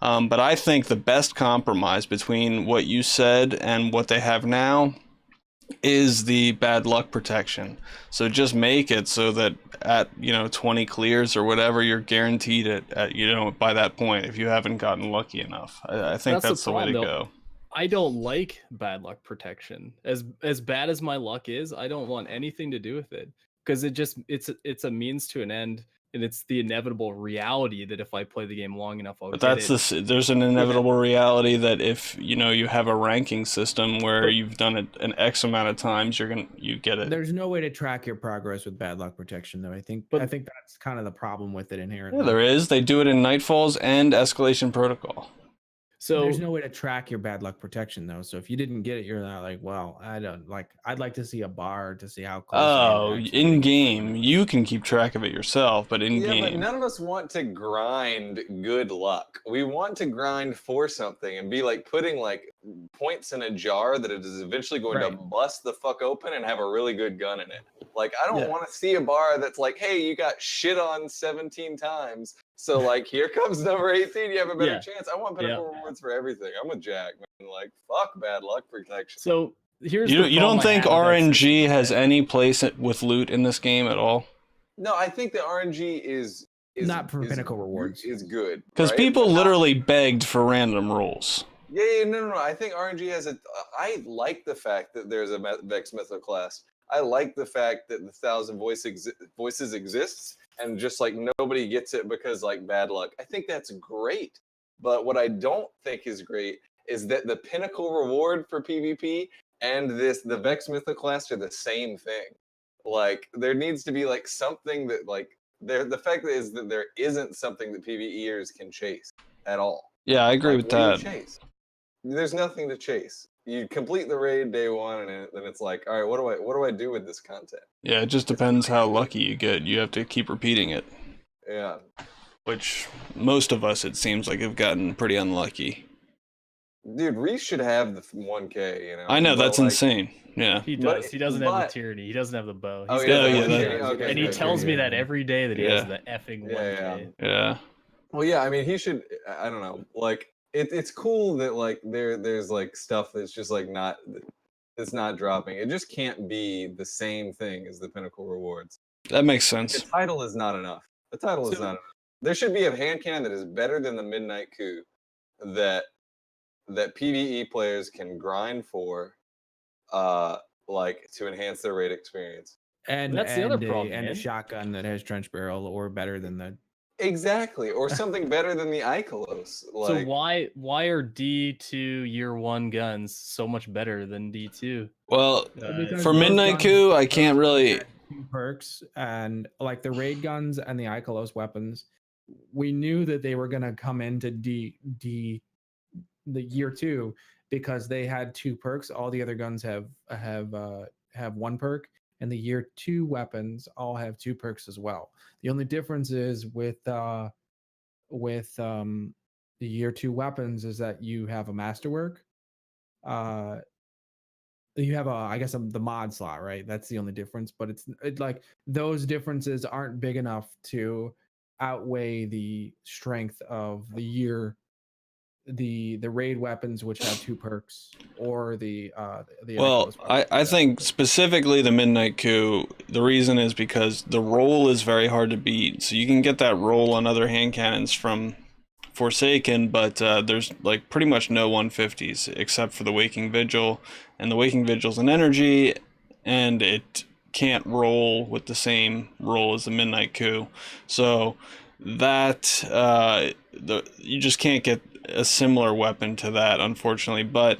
But I think the best compromise between what you said and what they have now is the bad luck protection. So just make it so that at 20 clears or whatever, you're guaranteed at by that point if you haven't gotten lucky enough. I think that's the way to go. I don't like bad luck protection. As bad as my luck is, I don't want anything to do with it, because it's a means to an end and it's the inevitable reality that if I play the game long enough, I'll But get it. there's an inevitable reality that if you have a ranking system where you've done it an X amount of times, you get it. There's no way to track your progress with bad luck protection, though. I think that's kind of the problem with it inherently. Yeah, there is. They do it in Nightfalls and Escalation Protocol. So there's no way to track your bad luck protection, though. So if you didn't get it, you're not like, well, I'd like to see a bar to see how close. Oh, in game you can keep track of it yourself, but in game, but none of us want to grind good luck. We want to grind for something and be like putting like points in a jar that it is eventually going to bust the fuck open and have a really good gun in it. Like, I don't want to see a bar that's like, hey, you got shit on 17 times. So, like, here comes number 18. You have a better chance. I want pinnacle rewards for everything. I'm with Jack, man. Like, fuck bad luck protection. So, here's you don't think RNG has any place with loot in this game at all? No, I think the RNG is not for pinnacle rewards. Is good. Because people literally begged for random rolls. Yeah, no. I think RNG has I like the fact that there's a Vex Mytho class. I like the fact that the 1,000 voices exists and just like nobody gets it because like bad luck. I think that's great. But what I don't think is great is that the pinnacle reward for PvP and the Vex Mytho class are the same thing. Like there needs to be like something that like the fact is that there isn't something that PvEers can chase at all. Yeah, I agree with that. Chase? There's nothing to chase. You complete the raid day one, and then it's like, all right, what do I do with this content? Yeah, it just depends how lucky you get. You have to keep repeating it. Yeah. Which most of us, it seems like, have gotten pretty unlucky. Dude, Reese should have the 1K. You know. I know that's insane. Yeah. He does. He doesn't have the tyranny. He doesn't have the bow. And he tells me that every day that he has the effing 1K. Yeah. Well, yeah. I mean, he should. I don't know. Like. It's cool that like there's like stuff that's just like it's not dropping. It just can't be the same thing as the pinnacle rewards. That makes sense. The title is not enough. The title is not enough. There should be a hand cannon that is better than the Midnight Coup that PvE players can grind for like to enhance their raid experience. And that's the other problem. And a shotgun that has trench barrel or better than the Exactly, or something better than the Ikelos. Like, so why are D2 year 1 guns so much better than D2? Well, for Midnight Coup, I can't really perks and like the raid guns and the Ikelos weapons. We knew that they were gonna come into the year 2 because they had 2 perks. All the other guns have 1 perk. And the year 2 weapons all have 2 perks as well. The only difference is with the year 2 weapons is that you have a masterwork. You have the mod slot, right? That's the only difference. But it's like those differences aren't big enough to outweigh the strength of the raid weapons, which have 2 perks, or the well, I think specifically the Midnight Coup, the reason is because the roll is very hard to beat. So you can get that roll on other hand cannons from Forsaken, but there's like pretty much no 150s except for the Waking Vigil, and the Waking Vigil's an energy, and it can't roll with the same roll as the Midnight Coup. So that you just can't get a similar weapon to that, unfortunately, but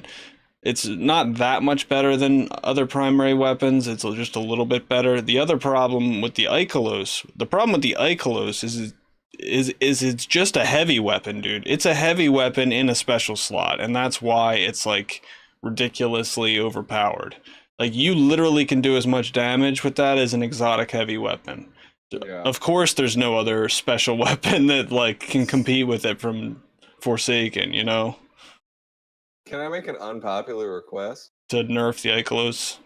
it's not that much better than other primary weapons. It's just a little bit better. The other problem with the Ikelos, is it's just a heavy weapon, dude. It's a heavy weapon in a special slot, and that's why it's like ridiculously overpowered. Like you literally can do as much damage with that as an exotic heavy weapon. Yeah. Of course, there's no other special weapon that like can compete with it from Forsaken, you know? Can I make an unpopular request? To nerf the Ikelos?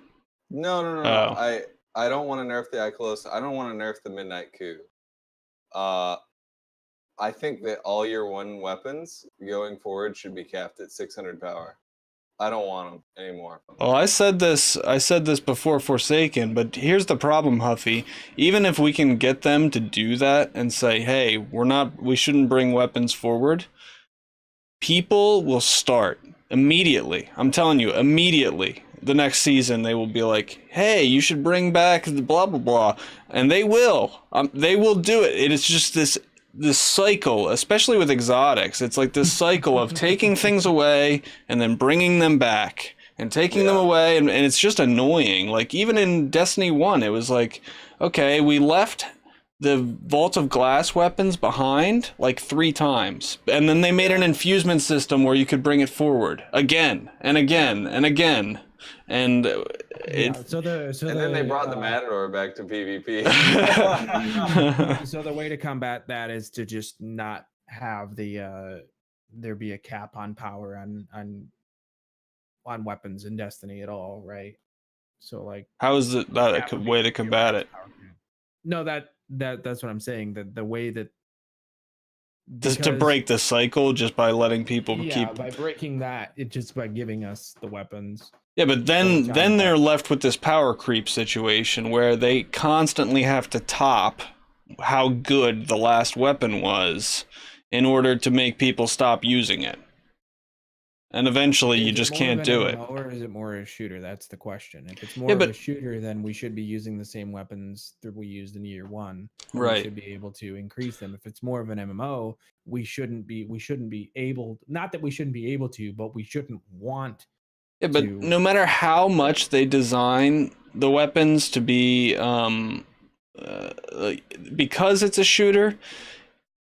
No. Oh. I don't want to nerf the Ikelos. I don't want to nerf the Midnight Coup. I think that all year 1 weapons going forward should be capped at 600 power. I don't want them anymore. Oh, I said this before Forsaken, but here's the problem, Huffy. Even if we can get them to do that and say, hey, we shouldn't bring weapons forward, people will start immediately. I'm telling you, immediately. the next season they will be like, hey, you should bring back the blah blah blah, and they will. They will do it. It is just this cycle, especially with exotics. It's like this cycle of taking things away and then bringing them back and taking them away, and it's just annoying. Like even in Destiny 1, it was like, okay, we left the Vault of Glass weapons behind like 3 times, and then they made an infusement system where you could bring it forward again and again and again, and so then they brought the Matador back to PvP. So the way to combat that is to just not have the there be a cap on power on weapons in Destiny at all, right? So like, how is that a way to combat it? No, that's what I'm saying. That the way that just to break the cycle, just by letting people by breaking that, it just by giving us the weapons. Yeah, but then they're left with this power creep situation where they constantly have to top how good the last weapon was in order to make people stop using it. And eventually you just can't do it. Or is it more a shooter? That's the question. If it's more of a shooter, then we should be using the same weapons that we used in year 1. Right. We should be able to increase them. If it's more of an MMO, we shouldn't be able, not that we shouldn't be able to, but we shouldn't want. Yeah, but no matter how much they design the weapons to be, because it's a shooter,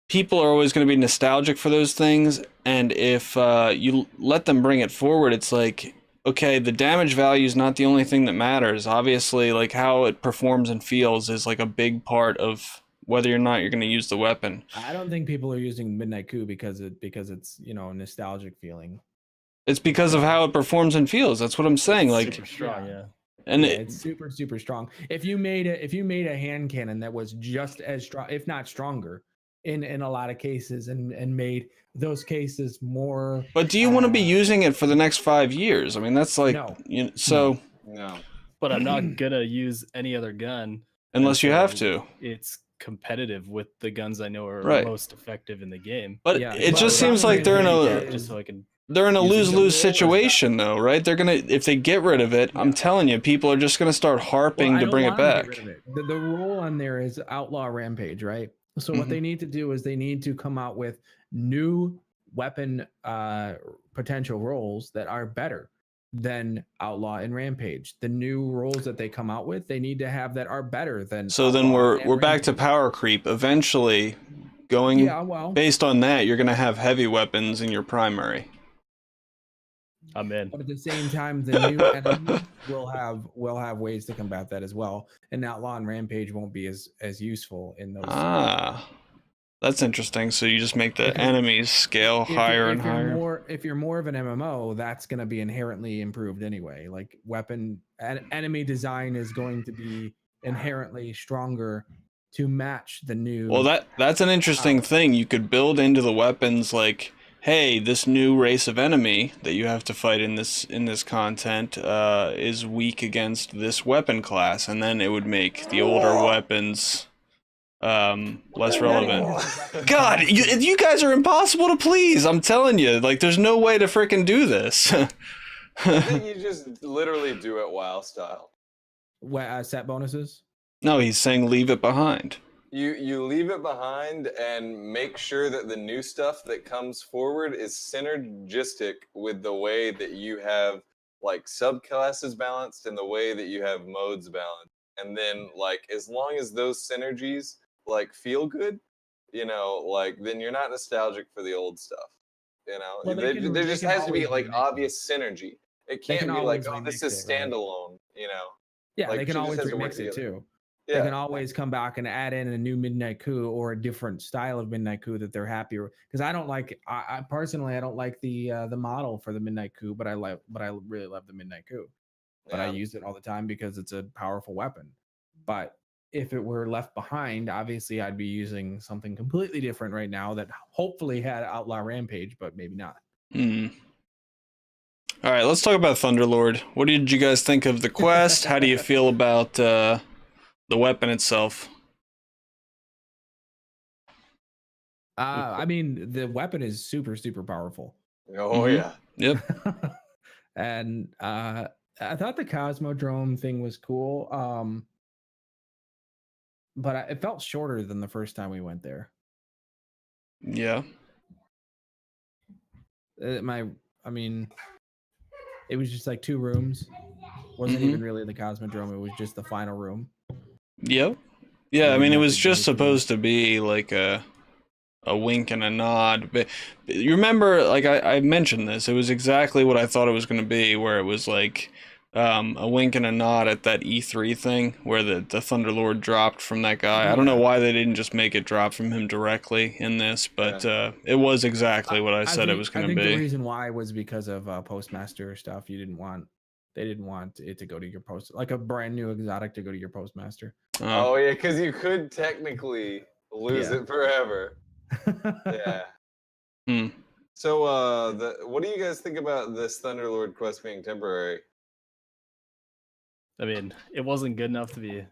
people are always going to be nostalgic for those things, and if you let them bring it forward, it's like, okay, the damage value is not the only thing that matters. Obviously, like how it performs and feels is like a big part of whether or not you're going to use the weapon. I don't think people are using Midnight Coup because it's a nostalgic feeling. It's because of how it performs and feels. That's what I'm saying. It's like super strong, yeah. And it's super strong. If you made a hand cannon that was just as strong, if not stronger, in a lot of cases, and made those cases more. But do you want to be using it for the next 5 years? I mean, that's like no. No. But I'm not gonna use any other gun unless you have to. It's competitive with the guns I know are most effective in the game. But it just seems like they're in a just so I can. They're in a lose-lose situation, though, right? They're gonna, if they get rid of it, I'm telling you, people are just gonna start harping to bring it back. The rule on there is Outlaw Rampage, right? So what they need to do is they need to come out with new weapon potential roles that are better than Outlaw and Rampage. The new roles that they come out with, they need to have that are better than. So then we're back to power creep. Eventually, going based on that, you're gonna have heavy weapons in your primary. I'm in. But at the same time, the new enemies will have ways to combat that as well. And Outlaw and Rampage won't be as useful in those. That's interesting. So you just make the enemies scale higher and higher. If you're more of an MMO, that's going to be inherently improved anyway. Like enemy design is going to be inherently stronger to match the new. Well, that's an interesting thing. You could build into the weapons like, hey, this new race of enemy that you have to fight in this content is weak against this weapon class, and then it would make the older weapons less relevant. God, you guys are impossible to please. I'm telling you, like, there's no way to freaking do this. I think you just literally do it WoW style. Set bonuses? No, he's saying leave it behind. You leave it behind and make sure that the new stuff that comes forward is synergistic with the way that you have like subclasses balanced and the way that you have modes balanced. And then like as long as those synergies like feel good, like then you're not nostalgic for the old stuff. Well, there just has to be like obvious synergy. It can't be like, oh, this is standalone, Yeah, like, they can always remix it too. Yeah. They can always come back and add in a new Midnight Coup or a different style of Midnight Coup that they're happy with. Because I don't like, I personally, I don't like the model for the Midnight Coup, but I really love the Midnight Coup. But I use it all the time because it's a powerful weapon. But if it were left behind, obviously I'd be using something completely different right now that hopefully had Outlaw Rampage, but maybe not. All right, let's talk about Thunderlord. What did you guys think of the quest? How do you feel about the weapon itself? I mean, the weapon is super, super powerful. Oh yeah. Yep. And I thought the Cosmodrome thing was cool. But it felt shorter than the first time we went there. Yeah. I mean, it was just like 2 rooms. Wasn't even really the Cosmodrome. It was just the final room. Yep. Yeah, I And mean, you it have was to go just through- supposed to be like a wink and a nod. But you remember, like I mentioned this, it was exactly what I thought it was going to be, where it was like a wink and a nod at that E3 thing, where the thunderlord dropped from that guy. I don't know why they didn't just make it drop from him directly in this, but it was exactly what I said it was going to I think the be. reason why was because of postmaster stuff. They didn't want it to go to your post, like a brand new exotic to go to your postmaster. Oh yeah, because you could technically lose it forever. Yeah. So, what do you guys think about this Thunderlord quest being temporary? I mean, it wasn't good enough to be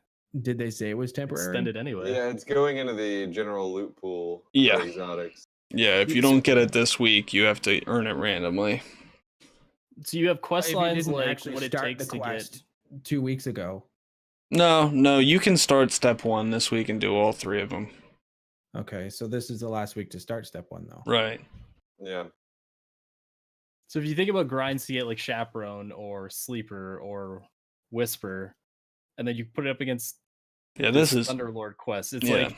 Did they say it was temporary? extended anyway. Yeah, it's going into the general loot pool Yeah. for exotics. Yeah, if you don't get it this week, you have to earn it randomly. So you have quest If you lines didn't like actually what it start takes the to quest get. 2 weeks ago. No, you can start step 1 this week and do all 3 of them. Okay, so this is the last week to start step 1, though. Right. Yeah. So if you think about grinds to get like Chaperone or Sleeper or Whisper, and then you put it up against this is Thunderlord quest, it's like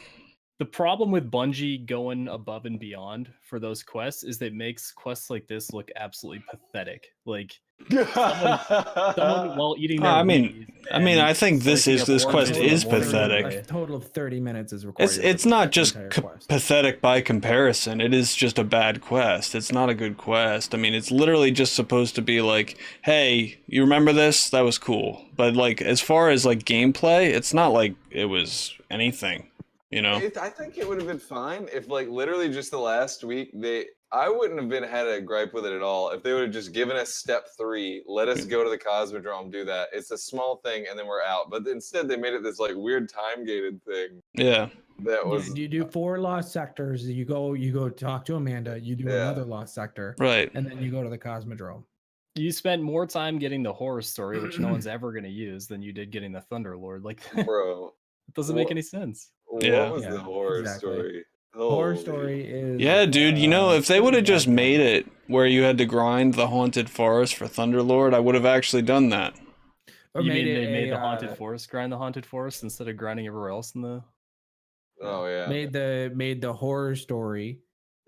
the problem with Bungie going above and beyond for those quests is that it makes quests like this look absolutely pathetic. Like someone while eating their I think this quest is pathetic. A total of 30 minutes is required. It's not just pathetic by comparison. It is just a bad quest. It's not a good quest. I mean, it's literally just supposed to be like, hey, you remember this? That was cool. But like, as far as like gameplay, it's not like it was anything. You know, I think it would have been fine if, like, literally just the last week I wouldn't have had a gripe with it at all if they would have just given us step 3, let us go to the Cosmodrome, do that. It's a small thing, and then we're out. But instead, they made it this like weird time gated thing. Yeah, that was. You do 4 lost sectors. You go talk to Amanda. You do another lost sector, right? And then you go to the Cosmodrome. You spent more time getting the horror story, which no one's ever going to use, than you did getting the Thunderlord. Like, bro, it doesn't make any sense. What was the horror story? Horror story is dude. You know, if they would have just made it where you had to grind the haunted forest for Thunderlord, I would have actually done that. Or you mean they made the haunted forest grind the haunted forest instead of grinding everywhere else in the? Oh yeah. Made the horror story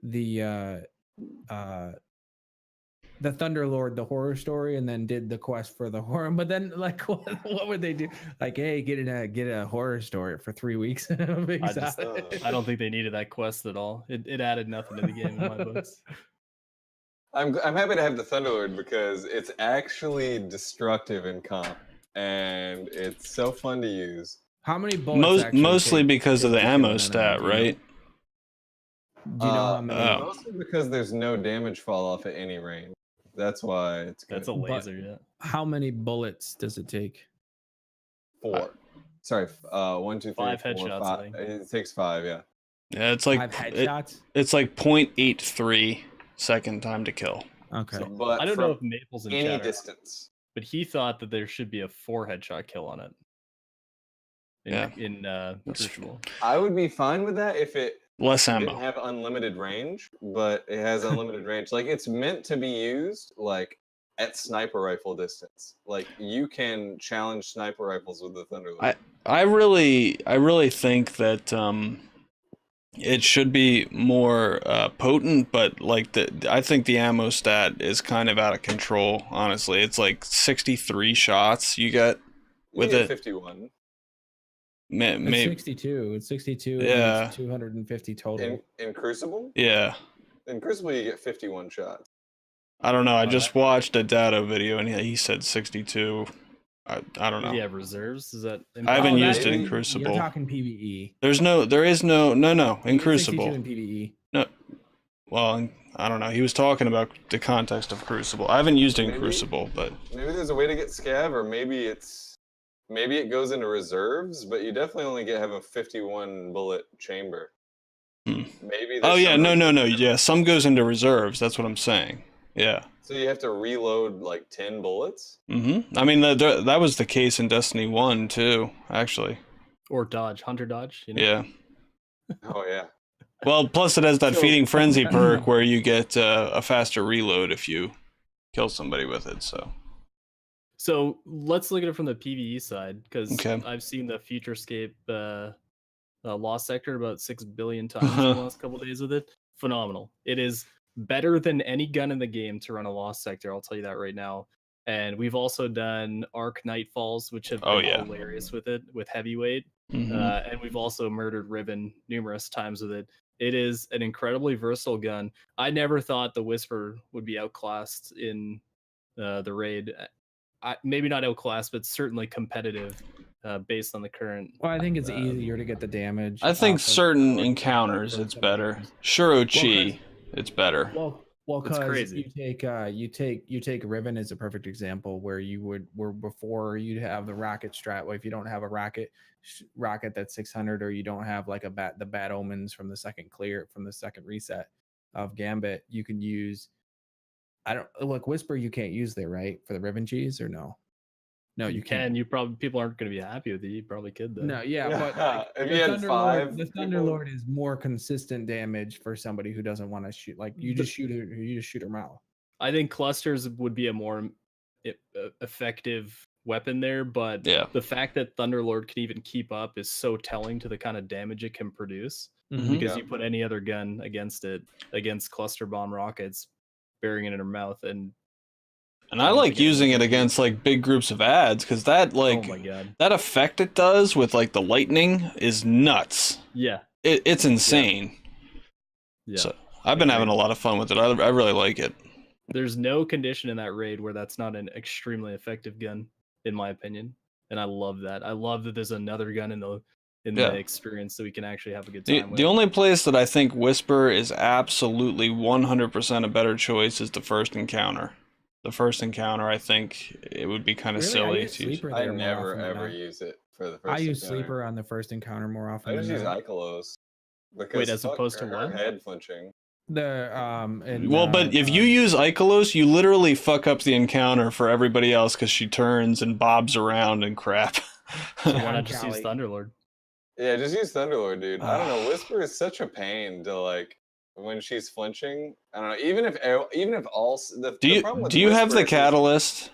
the Thunderlord, the horror story, and then did the quest for the horror. But then, like, what would they do? Like, hey, get a horror story for 3 weeks. I don't think they needed that quest at all. It added nothing to the game in my books. I'm happy to have the Thunderlord because it's actually destructive in comp, and it's so fun to use. How many bullets? Mostly because of the ammo stat, right? Do you know how many? Mostly because there's no damage fall off at any range. That's why it's good. That's a laser, yeah. How many bullets does it take? 4. Sorry, 1, 2, 3, 5 4, headshots. 5. It takes 5, yeah. Yeah, it's like 5 headshots. It's like 0.83 second time to kill. Okay, So, but I don't know if Maple's in any chat, distance. but he thought that there should be a 4 headshot kill on it. In Crucible. I would be fine with that if it less ammo. Didn't have unlimited range, but it has unlimited range. Like, it's meant to be used like at sniper rifle distance. Like, you can challenge sniper rifles with the Thunderlord. I really think that it should be more potent, but like I think the ammo stat is kind of out of control. Honestly, it's like 63 shots you get with it. 51. It's 62. It's 62. Yeah. And it's 250 total. In Crucible? Yeah. In Crucible, you get 51 shots. I don't know. I just watched a Dado video and he said 62. I don't know. Do you have reserves? Is that? I haven't used it in Crucible. You're talking PvE. There is no in Crucible. 62 in PvE. No. Well, I don't know. He was talking about the context of Crucible. I haven't used it in Crucible, but maybe there's a way to get scav, or maybe it goes into reserves, but you definitely only have a 51 bullet chamber. Maybe. Oh yeah, no. Yeah, some goes into reserves. That's what I'm saying. Yeah. So you have to reload like 10 bullets? Mm-hmm. I mean, that was the case in Destiny 1 too, actually. Or dodge, hunter dodge. You know? Yeah. Oh yeah. Well, plus it has that So- Feeding Frenzy perk where you get a faster reload if you kill somebody with it. So let's look at it from the PvE side, because Okay. I've seen the Futurescape Lost Sector about 6 billion times in the last couple days with it. Phenomenal. It is better than any gun in the game to run a Lost Sector. I'll tell you that right now. And we've also done Arc Nightfalls, which have been hilarious with it, with heavyweight. Mhm. And we've also murdered Riven numerous times with it. It is an incredibly versatile gun. I never thought the Whisper would be outclassed in the raid. Maybe not outclassed, but certainly competitive based on the current. Well, I think it's easier to get the damage. I think off of certain the encounters for it's some better. games. Shurochi, it's better. Well, It's because crazy. you take Riven as a perfect example, where before you'd have the rocket strat. Well, if you don't have a rocket that's 600, or you don't have like the bad omens from the second reset of Gambit, you can use. I don't like Whisper. You can't use there, right, for the Riven cheese, or no? No, you can't. You probably, people aren't going to be happy with it. You probably could though. No, yeah, but like, If the you had Thunderlord, 5 the people- Thunderlord is more consistent damage for somebody who doesn't want to shoot. Like you just shoot her mouth. I think clusters would be a more effective weapon there, but Yeah. the fact that Thunderlord can even keep up is so telling to the kind of damage it can produce. Mhm. Because Yeah. you put any other gun against it, against cluster bomb rockets, burying it in her mouth, and I like using it against like big groups of ads because that oh my god, that effect it does with like the lightning is nuts. yeah, It's insane. yeah. So I've been having a lot of fun with it. I really like it. There's no condition in that raid where that's not an extremely effective gun, in my opinion, and I love that. I love that there's another gun in the experience, so we can actually have a good time with. The only place that I think Whisper is absolutely 100% a better choice is the first encounter. The first encounter, I think it would be kind of silly to use. I never ever use it for the first. I use encounter. Sleeper on the first encounter more often. I just than use not. Icolos. Because Wait, as opposed to her what? head flinching. But if you use Icolos, you literally fuck up the encounter for everybody else because she turns and bobs around and crap. So why not just use Thunderlord? Yeah, just use Thunderlord, dude. I don't know. Whisper is such a pain to like when she's flinching. I don't know. Even if all do you have the catalyst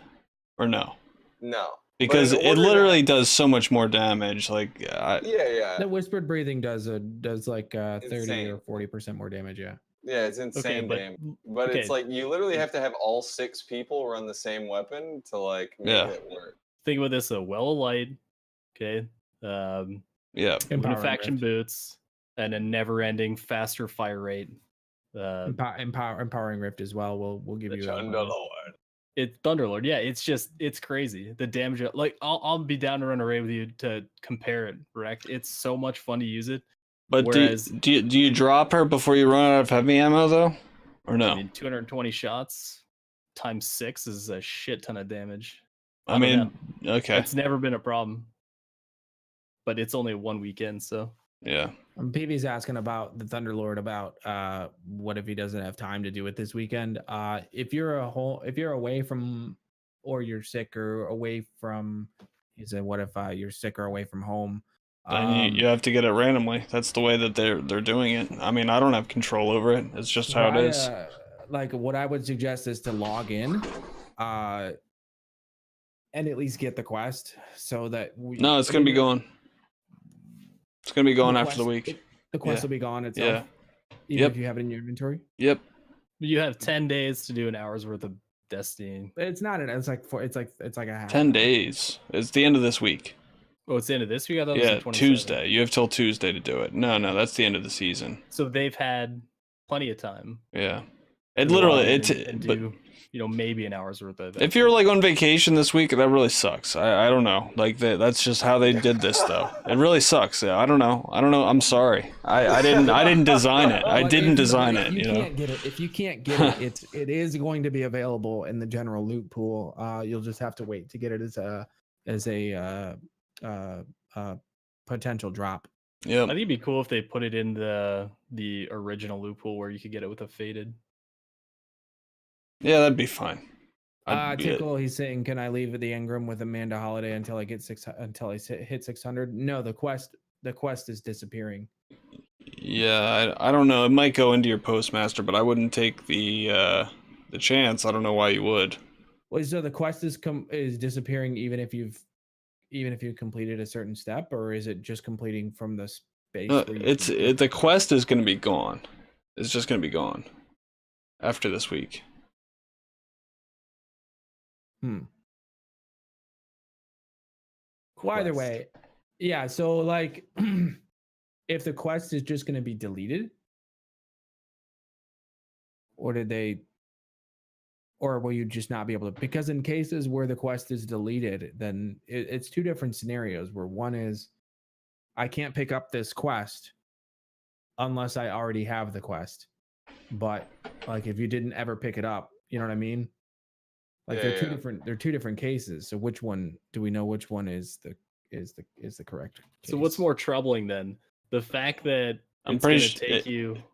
or no? No, because it literally does so much more damage. Like yeah. The whispered breathing does like 30 or 40% more damage. Yeah. Yeah, it's insane damage. But it's like you literally have to have all 6 people run the same weapon to like make it work. Think about this: a well of light, okay, faction boots, and a never-ending faster fire rate. Empowering Rift as well. We'll give you Thunderlord. It's Thunderlord. Yeah, it's crazy. The damage. Like I'll be down to run a raid with you to compare it. Recked. It's so much fun to use it. But do you drop her before you run out of heavy ammo though, or no? I mean, 220 shots times 6 is a shit ton of damage. I mean, okay, it's never been a problem. But it's only 1 weekend, so yeah. PV's asking about the Thunderlord, about what if he doesn't have time to do it this weekend. If you're away from, or you're sick or away from, he said, what if you're sick or away from home? Then you have to get it randomly. That's the way that they're doing it. I mean, I don't have control over it. It's just how it is. Like what I would suggest is to log in, and at least get the quest so that No, it's gonna be gone. It's gonna be gone after the week. The quest will be gone itself. Even if you have it in your inventory. Yep. You have 10 days to do an hour's worth of Destiny. It's not. It's like a half. 10 days. It's the end of this week. Oh, it's the end of this week? I thought yeah, it was Tuesday. You have till Tuesday to do it. No, that's the end of the season. So they've had plenty of time. Yeah. It literally but maybe an hour's worth of. If you're like on vacation this week, that really sucks. I don't know. Like that's just how they did this though. It really sucks. Yeah, I don't know. I'm sorry. I didn't design it. I didn't design it. If you can't get it, it is going to be available in the general loot pool. You'll just have to wait to get it as a potential drop. Yeah. I think it'd be cool if they put it in the original loot pool where you could get it with a faded. Yeah, that'd be fine. Tickle, he's saying, can I leave the Engram with Amanda Holiday until I hit 600? No, the quest is disappearing. Yeah, I don't know. It might go into your postmaster, but I wouldn't take the chance. I don't know why you would. Well, so the quest is disappearing even if you've completed a certain step, or is it just completing from the space? The quest is going to be gone. It's just going to be gone after this week. Well, either way, yeah. So like, if the quest is just going to be deleted, or will you just not be able to? Because in cases where the quest is deleted, then it's two different scenarios. Where one is, I can't pick up this quest unless I already have the quest. But like, if you didn't ever pick it up, you know what I mean? Like they're two different cases. So which one do we know? Which one is the correct case? So what's more troubling then? The fact that it's going to take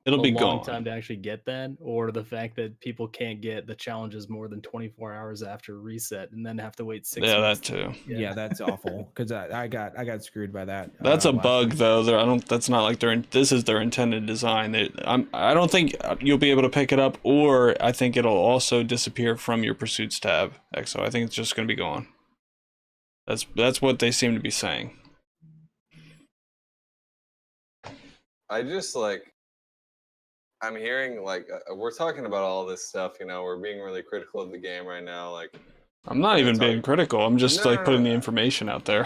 it'll be a long time to actually get that, or the fact that people can't get the challenges more than 24 hours after reset and then have to wait 6 months. That too. Yeah, that's awful, because I got screwed by that. That's a bug though. That's not like this is their intended design. I don't think you'll be able to pick it up, or I think it'll also disappear from your pursuits tab. So I think it's just going to be gone. That's what they seem to be saying. I just I'm hearing we're talking about all this stuff, we're being really critical of the game right now. I'm not even being critical. I'm just putting the information out there.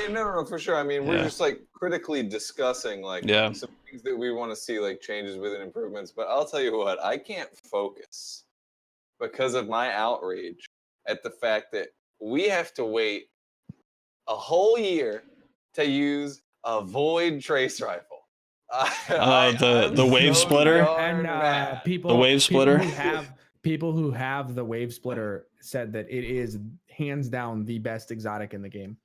No, for sure. I mean, we're just critically discussing some things that we want to see changes with and improvements. But I'll tell you what, I can't focus because of my outrage at the fact that we have to wait a whole year to use a void trace rifle. The wave splitter and people who have the wave splitter said that it is hands down the best exotic in the game.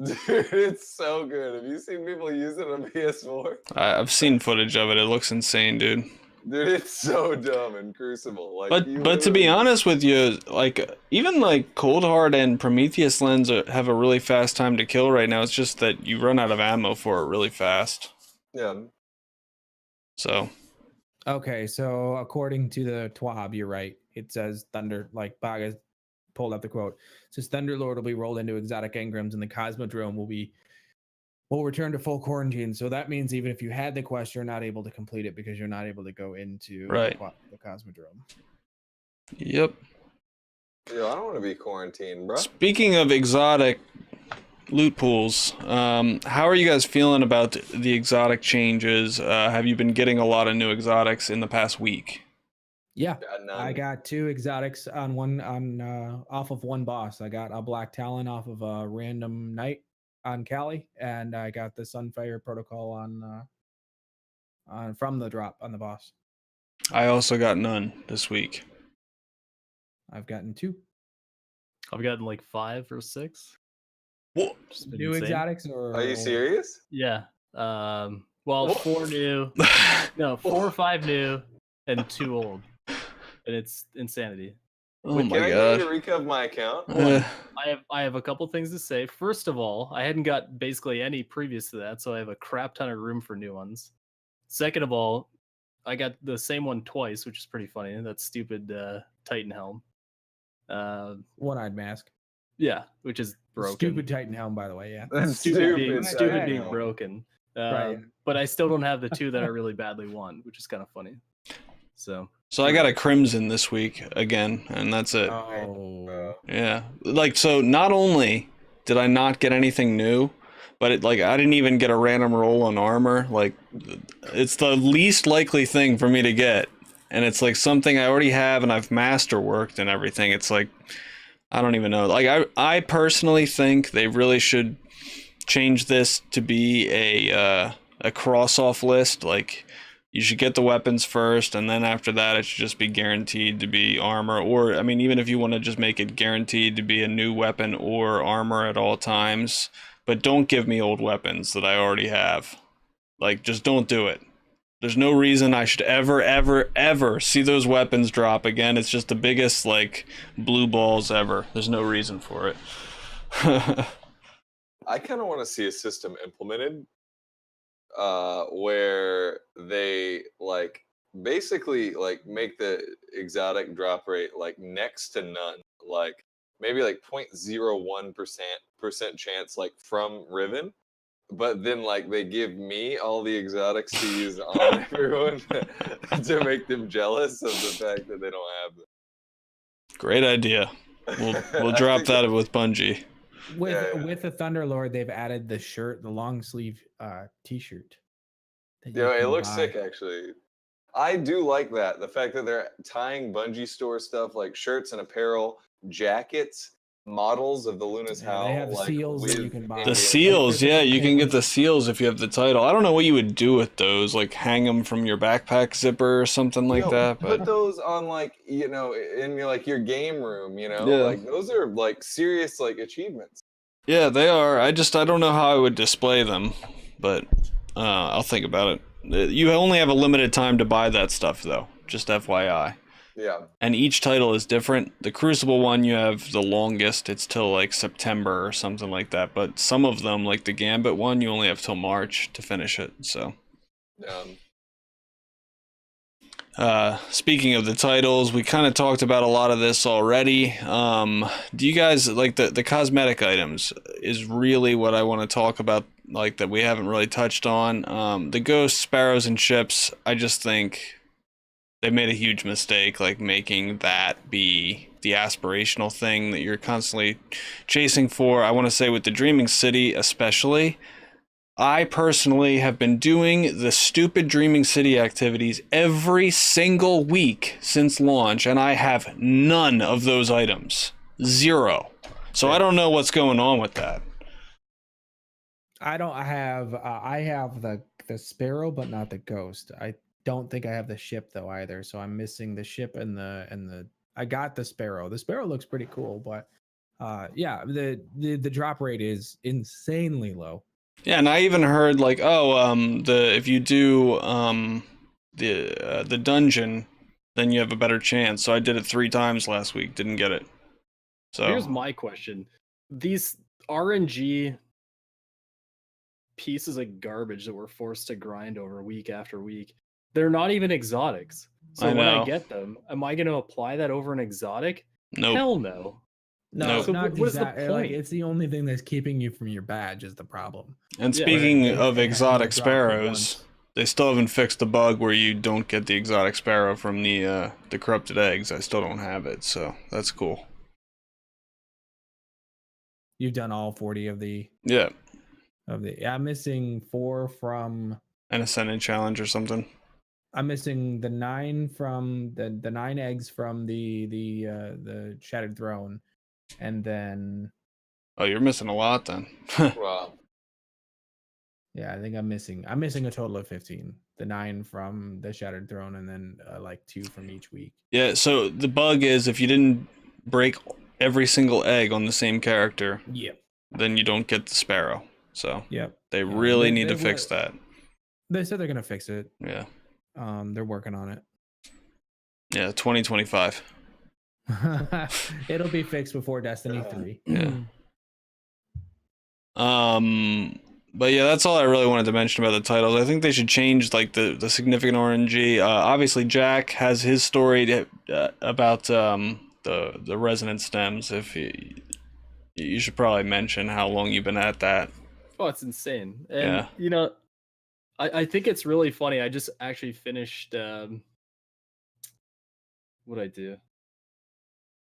Dude, it's so good. Have you seen people use it on PS4? I've seen footage of it. It looks insane, dude. Dude, it's so dumb in Crucible. But to be honest with you, even Cold Hard and Prometheus Lens have a really fast time to kill right now. It's just that you run out of ammo for it really fast. Yeah. So. Okay, so according to the TWAB, you're right. It says Baga pulled up the quote. It says Thunderlord will be rolled into exotic engrams, and the Cosmodrome will return to full quarantine. So that means even if you had the quest, you're not able to complete it because you're not able to go into the Cosmodrome. Yep. Yo, I don't want to be quarantined, bro. Speaking of exotic loot pools, how are you guys feeling about the exotic changes? Have you been getting a lot of new exotics in the past week? Yeah, I got 2 exotics off of one boss. I got a Black Talon off of a random knight on Cali, and I got the Sunfire Protocol on from the drop on the boss. I also got none this week. I've gotten 2. I've gotten 5 or 6. What? New exotics, or are you serious? Yeah. Well, 4 new. No, 4 or 5 new and 2 old. And it's insanity. Oh my god! Can I get you to recap my account? I have a couple things to say. First of all, I hadn't got basically any previous to that, so I have a crap ton of room for new ones. Second of all, I got the same one twice, which is pretty funny. That stupid Titan helm. One-eyed mask. Yeah, which is broken. Stupid Titan helm, by the way. Yeah, that's stupid being broken. Right. But I still don't have the 2 that I really badly want, which is kind of funny. So I got a Crimson this week again, and that's it. Oh. Yeah. So not only did I not get anything new, but I didn't even get a random roll on armor. It's the least likely thing for me to get. And it's something I already have and I've masterworked and everything. It's I don't even know. I personally think they really should change this to be a cross-off list. You should get the weapons first, and then after that, it should just be guaranteed to be armor. Or, I mean, even if you want to just make it guaranteed to be a new weapon or armor at all times, but don't give me old weapons that I already have. Just don't do it. There's no reason I should ever see those weapons drop again. It's just the biggest, like, blue balls ever. There's no reason for it. I kind of want to see a system implemented where they, like, basically, like, make the exotic drop rate, like, next to none. Like, maybe, like, 0.01% chance, like, from Riven. But then, like, they give me all the exotics to use on everyone to make them jealous of the fact that they don't have them. Great idea. We'll drop that with Bungie. With the Thunderlord, they've added the shirt, the long sleeve T-shirt. Yeah, it looks sick, actually. I do like that. The fact that they're tying Bungie store stuff like shirts and apparel, jackets, models of the Luna's Howl. They have like, seals that you can buy. The seals, yeah, you can get the seals if you have the title. I don't know what you would do with those, like hang them from your backpack zipper or something like that. But put those on, like, you know, in your, like, your game room, you know, Yeah. like those are like serious, like, achievements. yeah, they are. I don't know how I would display them, but I'll think about it. You only have a limited time to buy that stuff, though. Just FYI. Yeah. And each title is different. The Crucible one, you have the longest. It's till like September or something like that. But some of them, like the Gambit one, you only have till March to finish it. So. Speaking of the titles, we kind of talked about a lot of this already. Do you guys like the cosmetic items is really what I want to talk about, like that we haven't really touched on. The ghosts, sparrows, and ships, I just think they made a huge mistake, like making that be the aspirational thing that you're constantly chasing for. I want to say with the Dreaming City especially, I personally have been doing the stupid Dreaming City activities every single week since launch, and I have none of those items. 0. So I don't know what's going on with that. I have the sparrow, but not the ghost. I don't think I have the ship though either. So I'm missing the ship and the. I got the sparrow. The sparrow looks pretty cool, but yeah, the drop rate is insanely low. Yeah, and I even heard like, if you do the dungeon, then you have a better chance. So I did it 3 times last week, didn't get it. So here's my question: these RNG pieces of garbage that we're forced to grind over week after week, they're not even exotics. So when I get them, am I going to apply that over an exotic? Nope. Hell no. No, So not what is the like, point? it's the only thing that's keeping you from your badge is the problem. And Yeah. speaking Right. of They exotic haven't dropped it sparrows, once. they still haven't fixed the bug where you don't get the exotic sparrow from the corrupted eggs. I still don't have it, so that's cool. You've done all 40 of the. Yeah, I'm missing 4 from. an ascendant challenge or something. I'm missing the 9 from the 9 eggs from the Shattered Throne, and then Oh, you're missing a lot then. Wow. yeah, I think I'm missing a total of 15. The 9 from the Shattered Throne, and then like 2 from each week. Yeah, so the bug is if you didn't break every single egg on the same character, Yep. then you don't get the sparrow. So Yep. they really need they to fix will- that. They said they're gonna fix it. Yeah. They're working on it. Yeah, 2025. It'll be fixed before Destiny 3. Yeah. But yeah, that's all I really wanted to mention about the titles. I think they should change like the significant RNG. Obviously, Jack has his story about the resonant stems. If you should probably mention how long you've been at that. Oh, it's insane. And Yeah. you know, I think it's really funny. I just actually finished what I do.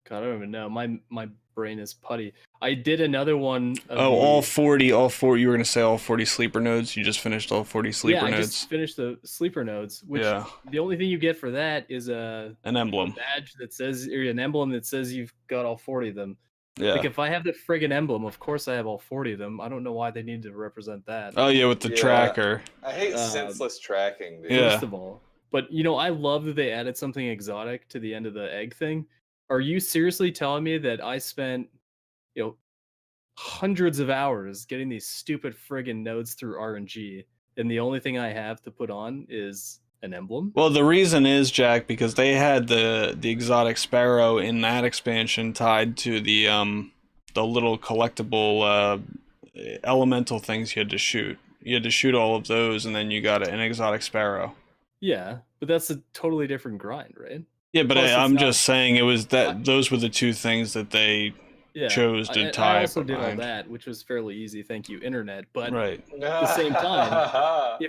God, I don't even know. My brain is putty. I did another one. All 40. You were gonna say all 40 sleeper nodes. You just finished all 40 sleeper I nodes. just finished the sleeper nodes. Which Yeah. the only thing you get for that is An emblem. badge that says, or an emblem that says you've got all 40 of them. Yeah. Like if I have the friggin' emblem, of course I have all 40 of them. I don't know why they need to represent that. Oh yeah, with the Yeah. tracker. I hate senseless tracking, dude. Yeah. First of all. But you know, I love that they added something exotic to the end of the egg thing. Are you seriously telling me that I spent, hundreds of hours getting these stupid friggin' nodes through RNG, and the only thing I have to put on is an emblem. Well, the reason is, Jack, because they had the exotic sparrow in that expansion tied to the little collectible elemental things you had to shoot. You had to shoot all of those, and then you got an exotic sparrow. Yeah, but that's a totally different grind, right? Yeah, but Plus, it's I'm not- just saying it was that those were the two things that they Yeah, chose to tie I also up did all behind. that, which was fairly easy. Thank you, internet. But Right. at the same time,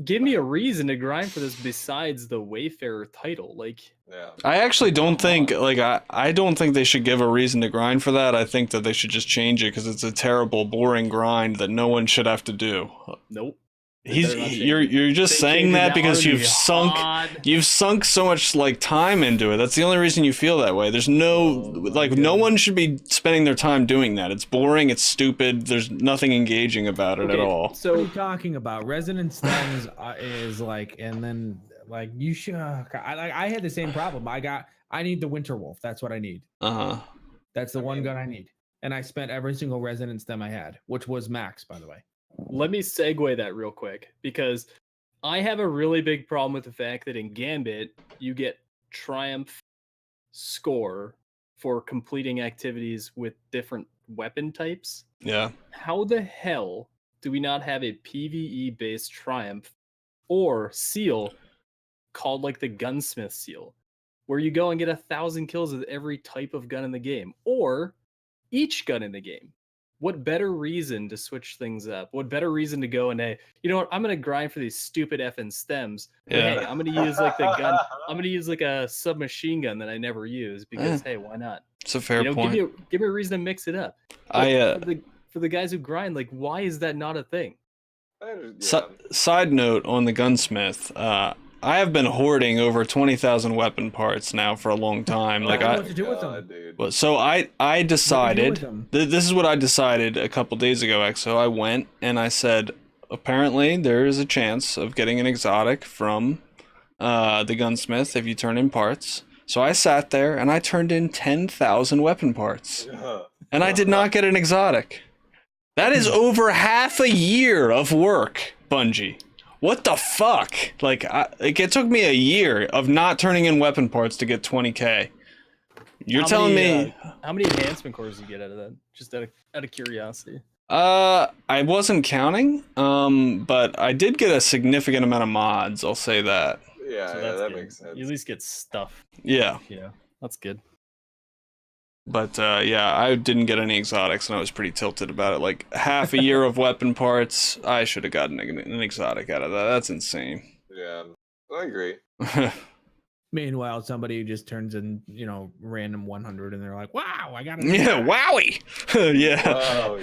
give me a reason to grind for this besides the Wayfarer title. Like, yeah. I actually don't Come think on. like I don't think they should give a reason to grind for that. I think that they should just change it because it's a terrible, boring grind that no one should have to do. nope. They better not change You're it. just They saying change it that now, because I'm gonna you've be sunk hot. so much like time into it. That's the only reason you feel that way. There's no no one should be spending their time doing that. It's boring, it's stupid, there's nothing engaging about it at all. What are So you talking about? Resonant Stems is like, and then like you should. I had the same problem. I need the Winter Wolf. That's what I need. Uh-huh. That's the one gun I need. And I spent every single Resonant Stem I had, which was max, by the way. let me segue that real quick because I have a really big problem with the fact that in Gambit you get triumph score for completing activities with different weapon types. Yeah. How the hell do we not have a PvE based triumph or seal called like the gunsmith seal, where you go and get 1,000 kills with every type of gun in the game or each gun in the game? What better reason to switch things up? What better reason to go and, hey, you know what? I'm gonna grind for these stupid effing stems. But Yeah. hey, I'm gonna use like the gun. I'm gonna use like a submachine gun that I never use because hey, why not? It's a fair You know, point. give me a reason to mix it up. I For the guys who grind, like, why is that not a thing? Side note on the gunsmith, I have been hoarding over 20,000 weapon parts now for a long time. Like What to do with them? Dude. so I decided them? this is what I decided a couple days ago. So I went and I said, apparently there is a chance of getting an exotic from the gunsmith if you turn in parts. So I sat there and I turned in 10,000 weapon parts, and I did not get an exotic. That is over half a year of work, Bungie. What the fuck? Like, it took me a year of not turning in weapon parts to get 20k. You're telling me? How many enhancement cores do you get out of that? Just out of curiosity. I wasn't counting. But I did get a significant amount of mods. I'll say that. Yeah, So yeah, that good. makes sense. You at least get stuff. Yeah. Yeah, that's good. But yeah, I didn't get any exotics, and I was pretty tilted about it. Like half a year of weapon parts, I should have gotten an exotic out of that. That's insane. Yeah, I agree. Meanwhile, somebody just turns in, random 100, and they're like, "Wow, I got it." Yeah, wowie. Yeah. Wow.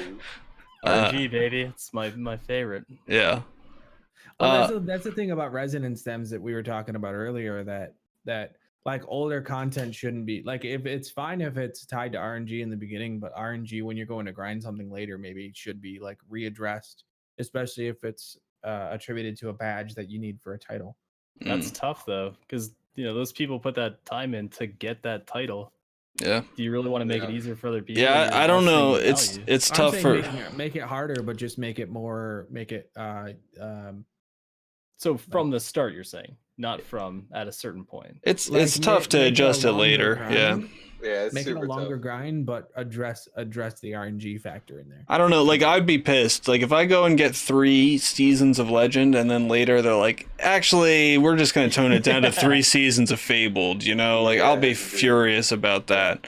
RNG, baby, it's my favorite. Yeah. Well, that's the thing about resonant stems that we were talking about earlier. That like older content shouldn't be like, if it's fine if it's tied to RNG in the beginning, but RNG when you're going to grind something later maybe should be like readdressed, especially if it's attributed to a badge that you need for a title. That's tough though, because those people put that time in to get that title. Yeah. Do you really want to make it Yeah. easier for other people? Yeah, I don't know. It's I'm tough saying for. make it harder, but just make it So from the start, you're saying, not from at a certain point. It's like, tough to make adjust a it longer later. Yeah. grind. Yeah, it's Make it a super longer tough. grind, but address the RNG factor in there. I don't know. Like, I'd be pissed. Like, if I go and get 3 seasons of Legend, and then later they're like, actually, we're just gonna tone it down to 3 seasons of Fabled. Like, I'll be Yeah, furious about that.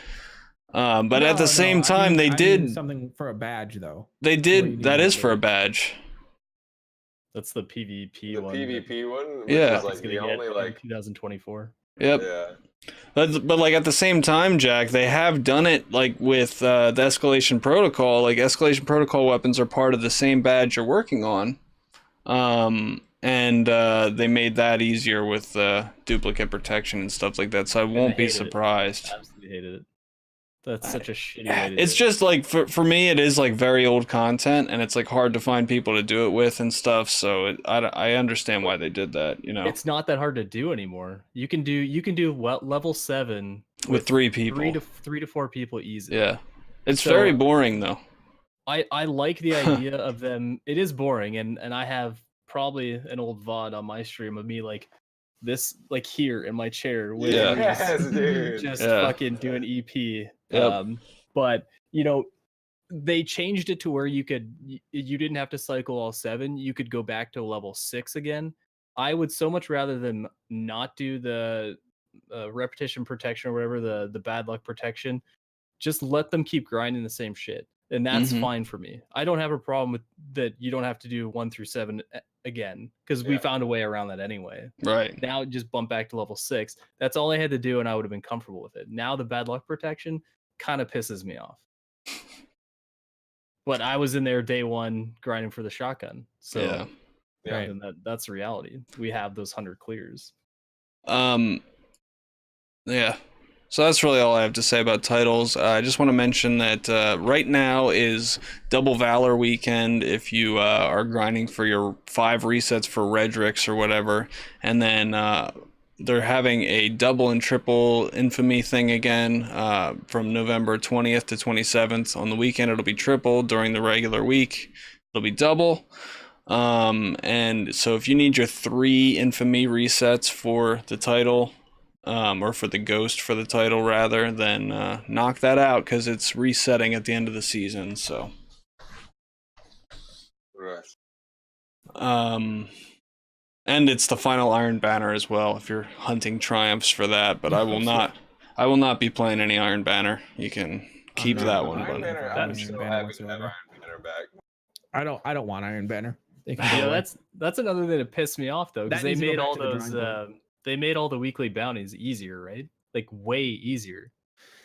But No, at the same I time, mean- they I did. mean something for a badge though. They What you did. need That to is do. for a badge. That's the PvP The one. PvP one, which Yeah. is like It's gonna the get only in like 2024. Yep. yeah. But like at the same time, Jack, they have done it like with the escalation protocol. Like escalation protocol weapons are part of the same badge you're working on, and they made that easier with duplicate protection and stuff like that. So I won't be hated it. surprised. Absolutely hated it. That's such a shitty way to It's do it. just like for me, it is like very old content, and it's like hard to find people to do it with and stuff. So I understand why they did that. It's not that hard to do anymore. You can do level 7 with 3 people. 3 to 4 people easy. Yeah, it's So- very boring though. I like the idea of them. It is boring, and I have probably an old VOD on my stream of me like this like here in my chair with Yes, dude. just Yeah. fucking doing EP. Yep. But they changed it to where you didn't have to cycle all 7. You could go back to level 6 again. I would so much rather than not do the repetition protection or whatever, the bad luck protection. Just let them keep grinding the same shit, and that's fine for me. I don't have a problem with that. You don't have to do 1 through 7 again because we found a way around that anyway. Right. Now just bump back to level 6. That's all I had to do, and I would have been comfortable with it. Now the bad luck protection kind of pisses me off. But I was in there day 1 grinding for the shotgun, so Yeah. and that's the reality. We have those 100 clears. Yeah. So that's really all I have to say about titles. I just want to mention that right now is Double Valor weekend if you are grinding for your 5 resets for Redrix or whatever. And then they're having a double and triple infamy thing again from November 20th to 27th. On the weekend, it'll be triple. During the regular week, it'll be double. And so if you need your 3 infamy resets for the title, or for the ghost for the title rather, then knock that out because it's resetting at the end of the season. So and it's the final Iron Banner as well if you're hunting triumphs for that, but I will not be playing any Iron Banner. You can keep that one. Iron But Banner, I'm so happy to have Iron Banner back. I don't want Iron Banner. That's another thing that pissed me off though, because That they needs to go made back all to the those drawing board. they made all the weekly bounties easier, right? Like way easier,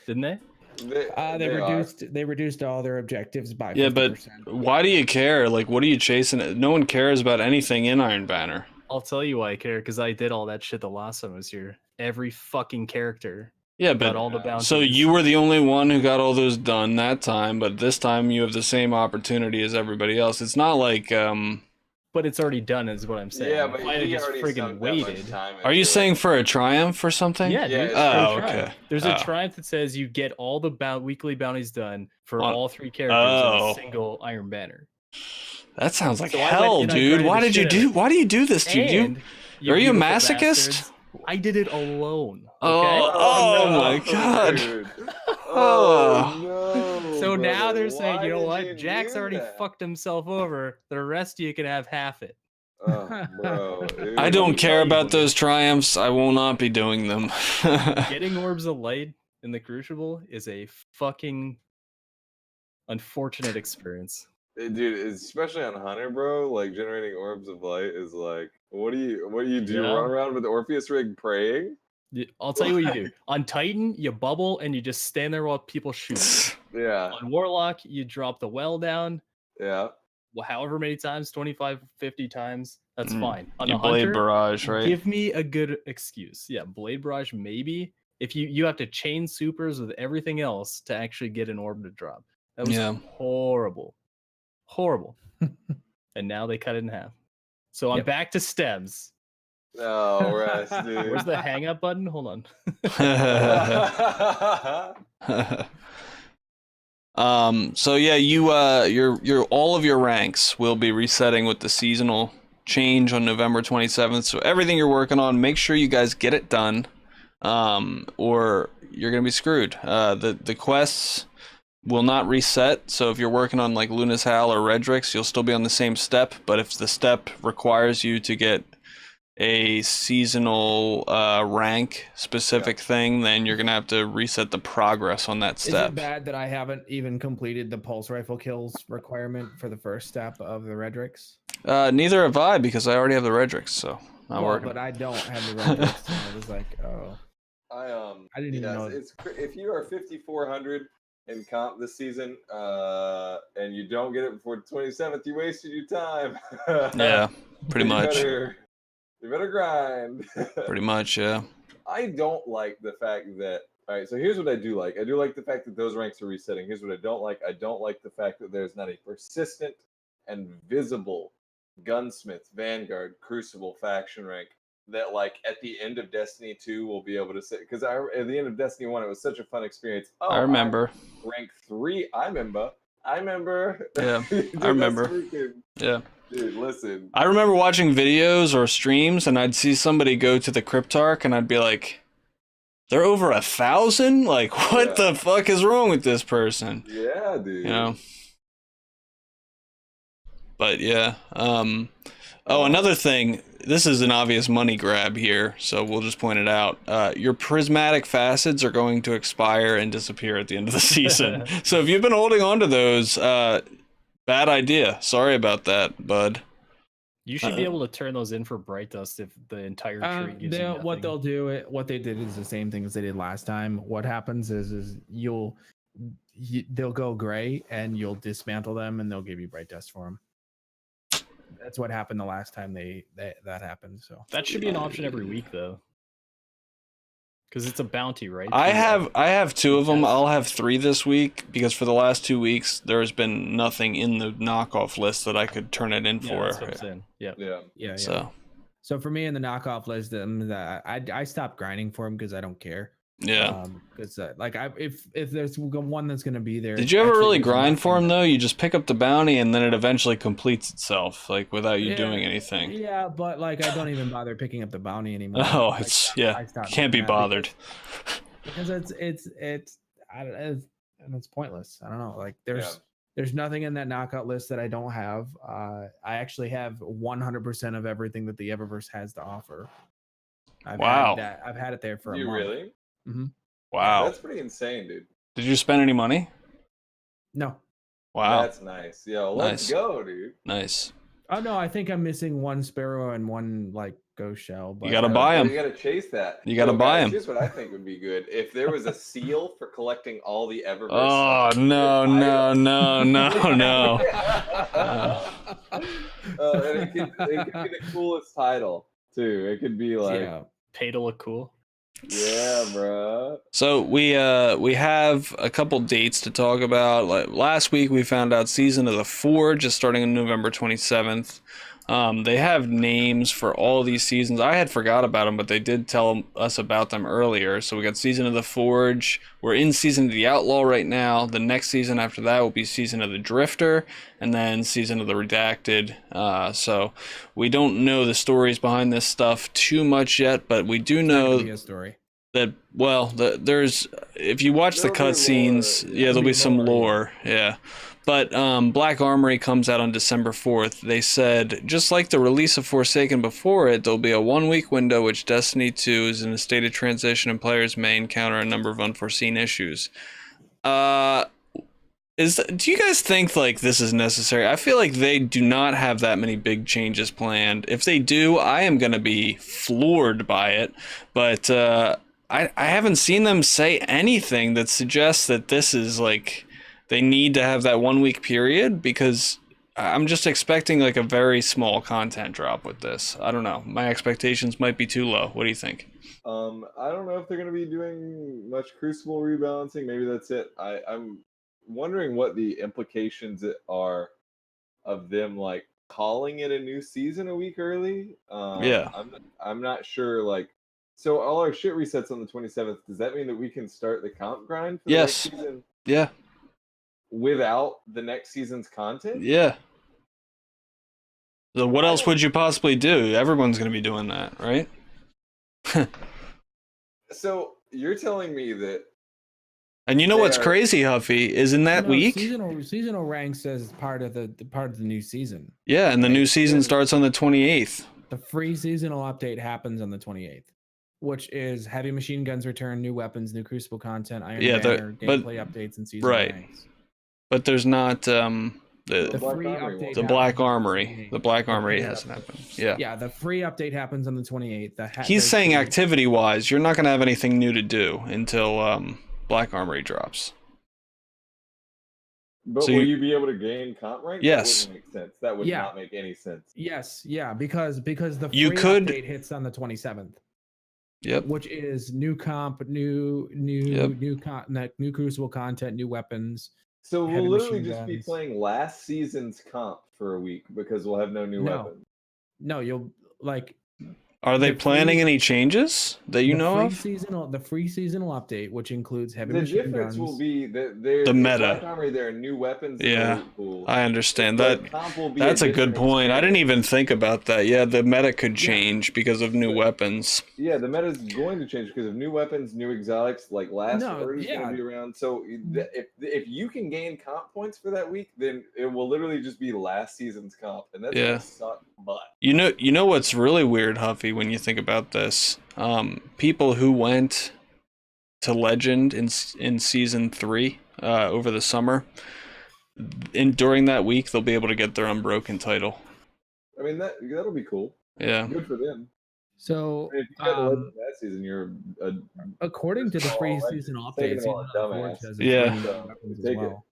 didn't they? They reduced all their objectives by 50%. yeah, but why do you care? Like, what are you chasing? No one cares about anything in Iron Banner. I'll tell you why I care, because I did all that shit the last time I was here. Every fucking character Yeah, got but all the bounties. so you were the only one who got all those done that time, but this time you have the same opportunity as everybody else. It's not like but it's already done, is what I'm saying. Yeah, but If I had he just already friggin' sunk that much waited. time Are you into saying it. for a triumph or something? Yeah, Yeah, dude. it's for a Oh, triumph. okay. There's a Oh. triumph that says you get all the weekly bounties done for On- all 3 characters in a single Iron Banner. That sounds like So I went hell, and I dude. grinded Why the did you shit out of do? it. Why do you do this, dude? And Are you a beautiful masochist? bastards, I did it alone. Okay? Oh no, my god. dude. Oh. no. So now brother. they're saying, Why you know did what? you Jack's do already that? fucked himself over. The rest of you can have half it. Oh, bro. I dude. don't me care tell you, about boys. those triumphs. I will not be doing them. Getting orbs of light in the Crucible is a fucking unfortunate experience. Dude, especially on Hunter, bro, like generating orbs of light is like, what do you do? Yeah. Run around with the Orpheus rig praying? I'll tell you what you do. On Titan, you bubble and you just stand there while people shoot. Yeah, On Warlock, you drop the well down, yeah. however many times, 25, 50 times. That's Mm, fine. On you the Blade Hunter, Barrage, right? give me a good excuse. Yeah, Blade Barrage, maybe. If you have to chain supers with everything else to actually get an orb to drop. That was Yeah. horrible. Horrible. And now they cut it in half. So I'm back to stems. No, rest, dude. Where's the hang up button? Hold on. So yeah, your all of your ranks will be resetting with the seasonal change on November 27th. So everything you're working on, make sure you guys get it done, or you're gonna be screwed. The quests will not reset. So if you're working on like Luna's Hal or Redrix, you'll still be on the same step. But if the step requires you to get a seasonal rank specific thing, then you're gonna have to reset the progress on that Is step. it bad that I haven't even completed the pulse rifle kills requirement for the first step of the Redrix? Neither have I, because I already have the Redrix, so not working. But I don't have the Redrix. So I was like, oh. I didn't even know. If you are 5,400 in comp this season, and you don't get it before the 27th, you wasted your time. Yeah, pretty much. You better grind. Pretty much, yeah. I don't like the fact that. All right, so here's what I do like. I do like the fact that those ranks are resetting. Here's what I don't like. I don't like the fact that there's not a persistent and visible Gunsmith, Vanguard, Crucible faction rank that, like, at the end of Destiny 2 will be able to say. Because at the end of Destiny 1, it was such a fun experience. Oh, I remember. Rank 3. I remember. Yeah, Dude, I remember. that's freaking- Yeah. Dude, listen. I remember watching videos or streams, and I'd see somebody go to the Cryptarch, and I'd be like, "They're over 1,000? Like, what the fuck is wrong with this person?" Yeah, dude. You know. But yeah. Another thing. This is an obvious money grab here, so we'll just point it out. Your prismatic facets are going to expire and disappear at the end of the season. So if you've been holding on to those, bad idea. Sorry about that, bud. You should be able to turn those in for Bright Dust if the entire tree gives you nothing. What they'll do, what they did is the same thing as they did last time. What happens is they'll go gray and you'll dismantle them and they'll give you Bright Dust for them. That's what happened the last time that happened. So that should be an option every week though, because it's a bounty, right? I have 2 of them. I'll have 3 this week because for the last 2 weeks there has been nothing in the knockoff list that I could turn it in for. That's what I'm saying. Yeah. So for me in the knockoff list, I stopped grinding for them because I don't care. Yeah. Because if there's one that's gonna be there. Did you ever really grind for him though? You just pick up the bounty and then it eventually completes itself, like without you doing anything. Yeah, but like I don't even bother picking up the bounty anymore. Oh, like, it's can't be bothered. Because it's pointless. I don't know. Like there's nothing in that knockout list that I don't have. I actually have 100% of everything that the Eververse has to offer. I've had it there for a month. You really? Mm-hmm. Wow, that's pretty insane, dude. Did you spend any money? No. Wow, that's nice. Yo, let's go, dude. Nice. Oh no, I think I'm missing 1 sparrow and 1 like ghost shell. But you gotta buy them. You gotta chase that. You gotta buy them. Here's what I think would be good: if there was a seal for collecting all the Eververse. Oh stuff, no! And it could be the coolest title too. It could be like pay to look cool. Yeah, bro. So we have a couple dates to talk about. Like last week we found out Season of the Forge is starting on November 27th. They have names for all these seasons. I had forgot about them, but they did tell us about them earlier. So we got Season of the Forge. We're in Season of the Outlaw right now. The next season after that will be Season of the Drifter, and then Season of the Redacted. So we don't know the stories behind this stuff too much yet, but we do know a story. That there's if you watch the cutscenes, there'll be some lore, But Black Armory comes out on December 4th. They said, just like the release of Forsaken before it, there'll be a 1-week window which Destiny 2 is in a state of transition and players may encounter a number of unforeseen issues. Do you guys think like this is necessary? I feel like they do not have that many big changes planned. If they do, I am going to be floored by it. But I haven't seen them say anything that suggests that this is like they need to have that 1-week period, because I'm just expecting like a very small content drop with this. I don't know. My expectations might be too low. What do you think? I don't know if they're going to be doing much Crucible rebalancing. Maybe that's it. I'm wondering what the implications are of them like calling it a new season a week early. I'm not sure. Like, so all our shit resets on the 27th. Does that mean that we can start the comp grind for the next season? Yeah. Without the next season's content? Yeah. So what else would you possibly do? Everyone's going to be doing that, right? So you're telling me that. And you know what's crazy, Huffy, is in that week seasonal ranks as part of the new season. Yeah, and the new season starts on the 28th. The free seasonal update happens on the 28th, which is heavy machine guns return, new weapons, new Crucible content, Iron Banner, gameplay updates, and seasonal ranks. But there's not the free update. The Black Armory. The Black Armory hasn't happened. Yeah. Yeah, the free update happens on the 28th. He's saying activity-wise, you're not going to have anything new to do until Black Armory drops. But so will you be able to gain comp rank? Yes. That wouldn't make sense. That would not make any sense. Yes, because the free update hits on the 27th. Yep. Which is new comp, new Crucible content, new weapons. So we'll literally just be playing last season's comp for a week because we'll have no new weapons. No, you'll like. Are they The planning free- any changes that you know of? The free seasonal update, which includes heavy The machine difference guns. will be that The meta. Black Armory, there are new weapons in Yeah, the loot pool. I understand But that. comp will be That's a good different point. I didn't experience. even think about that. Yeah, the meta could change because of new weapons. Yeah, the meta is going to change because of new weapons, new exotics. Like last order is going to be around. So if you can gain comp points for that week, then it will literally just be last season's comp, and that's gonna suck butt. You know what's really weird, Huffy, when you think about this? People who went to Legend in season 3 over the summer, and during that week they'll be able to get their unbroken title. I mean that'll be cool. Yeah, Good for them. So If you got Legend that season, you're according to the free season update, them all a dumbass. As well.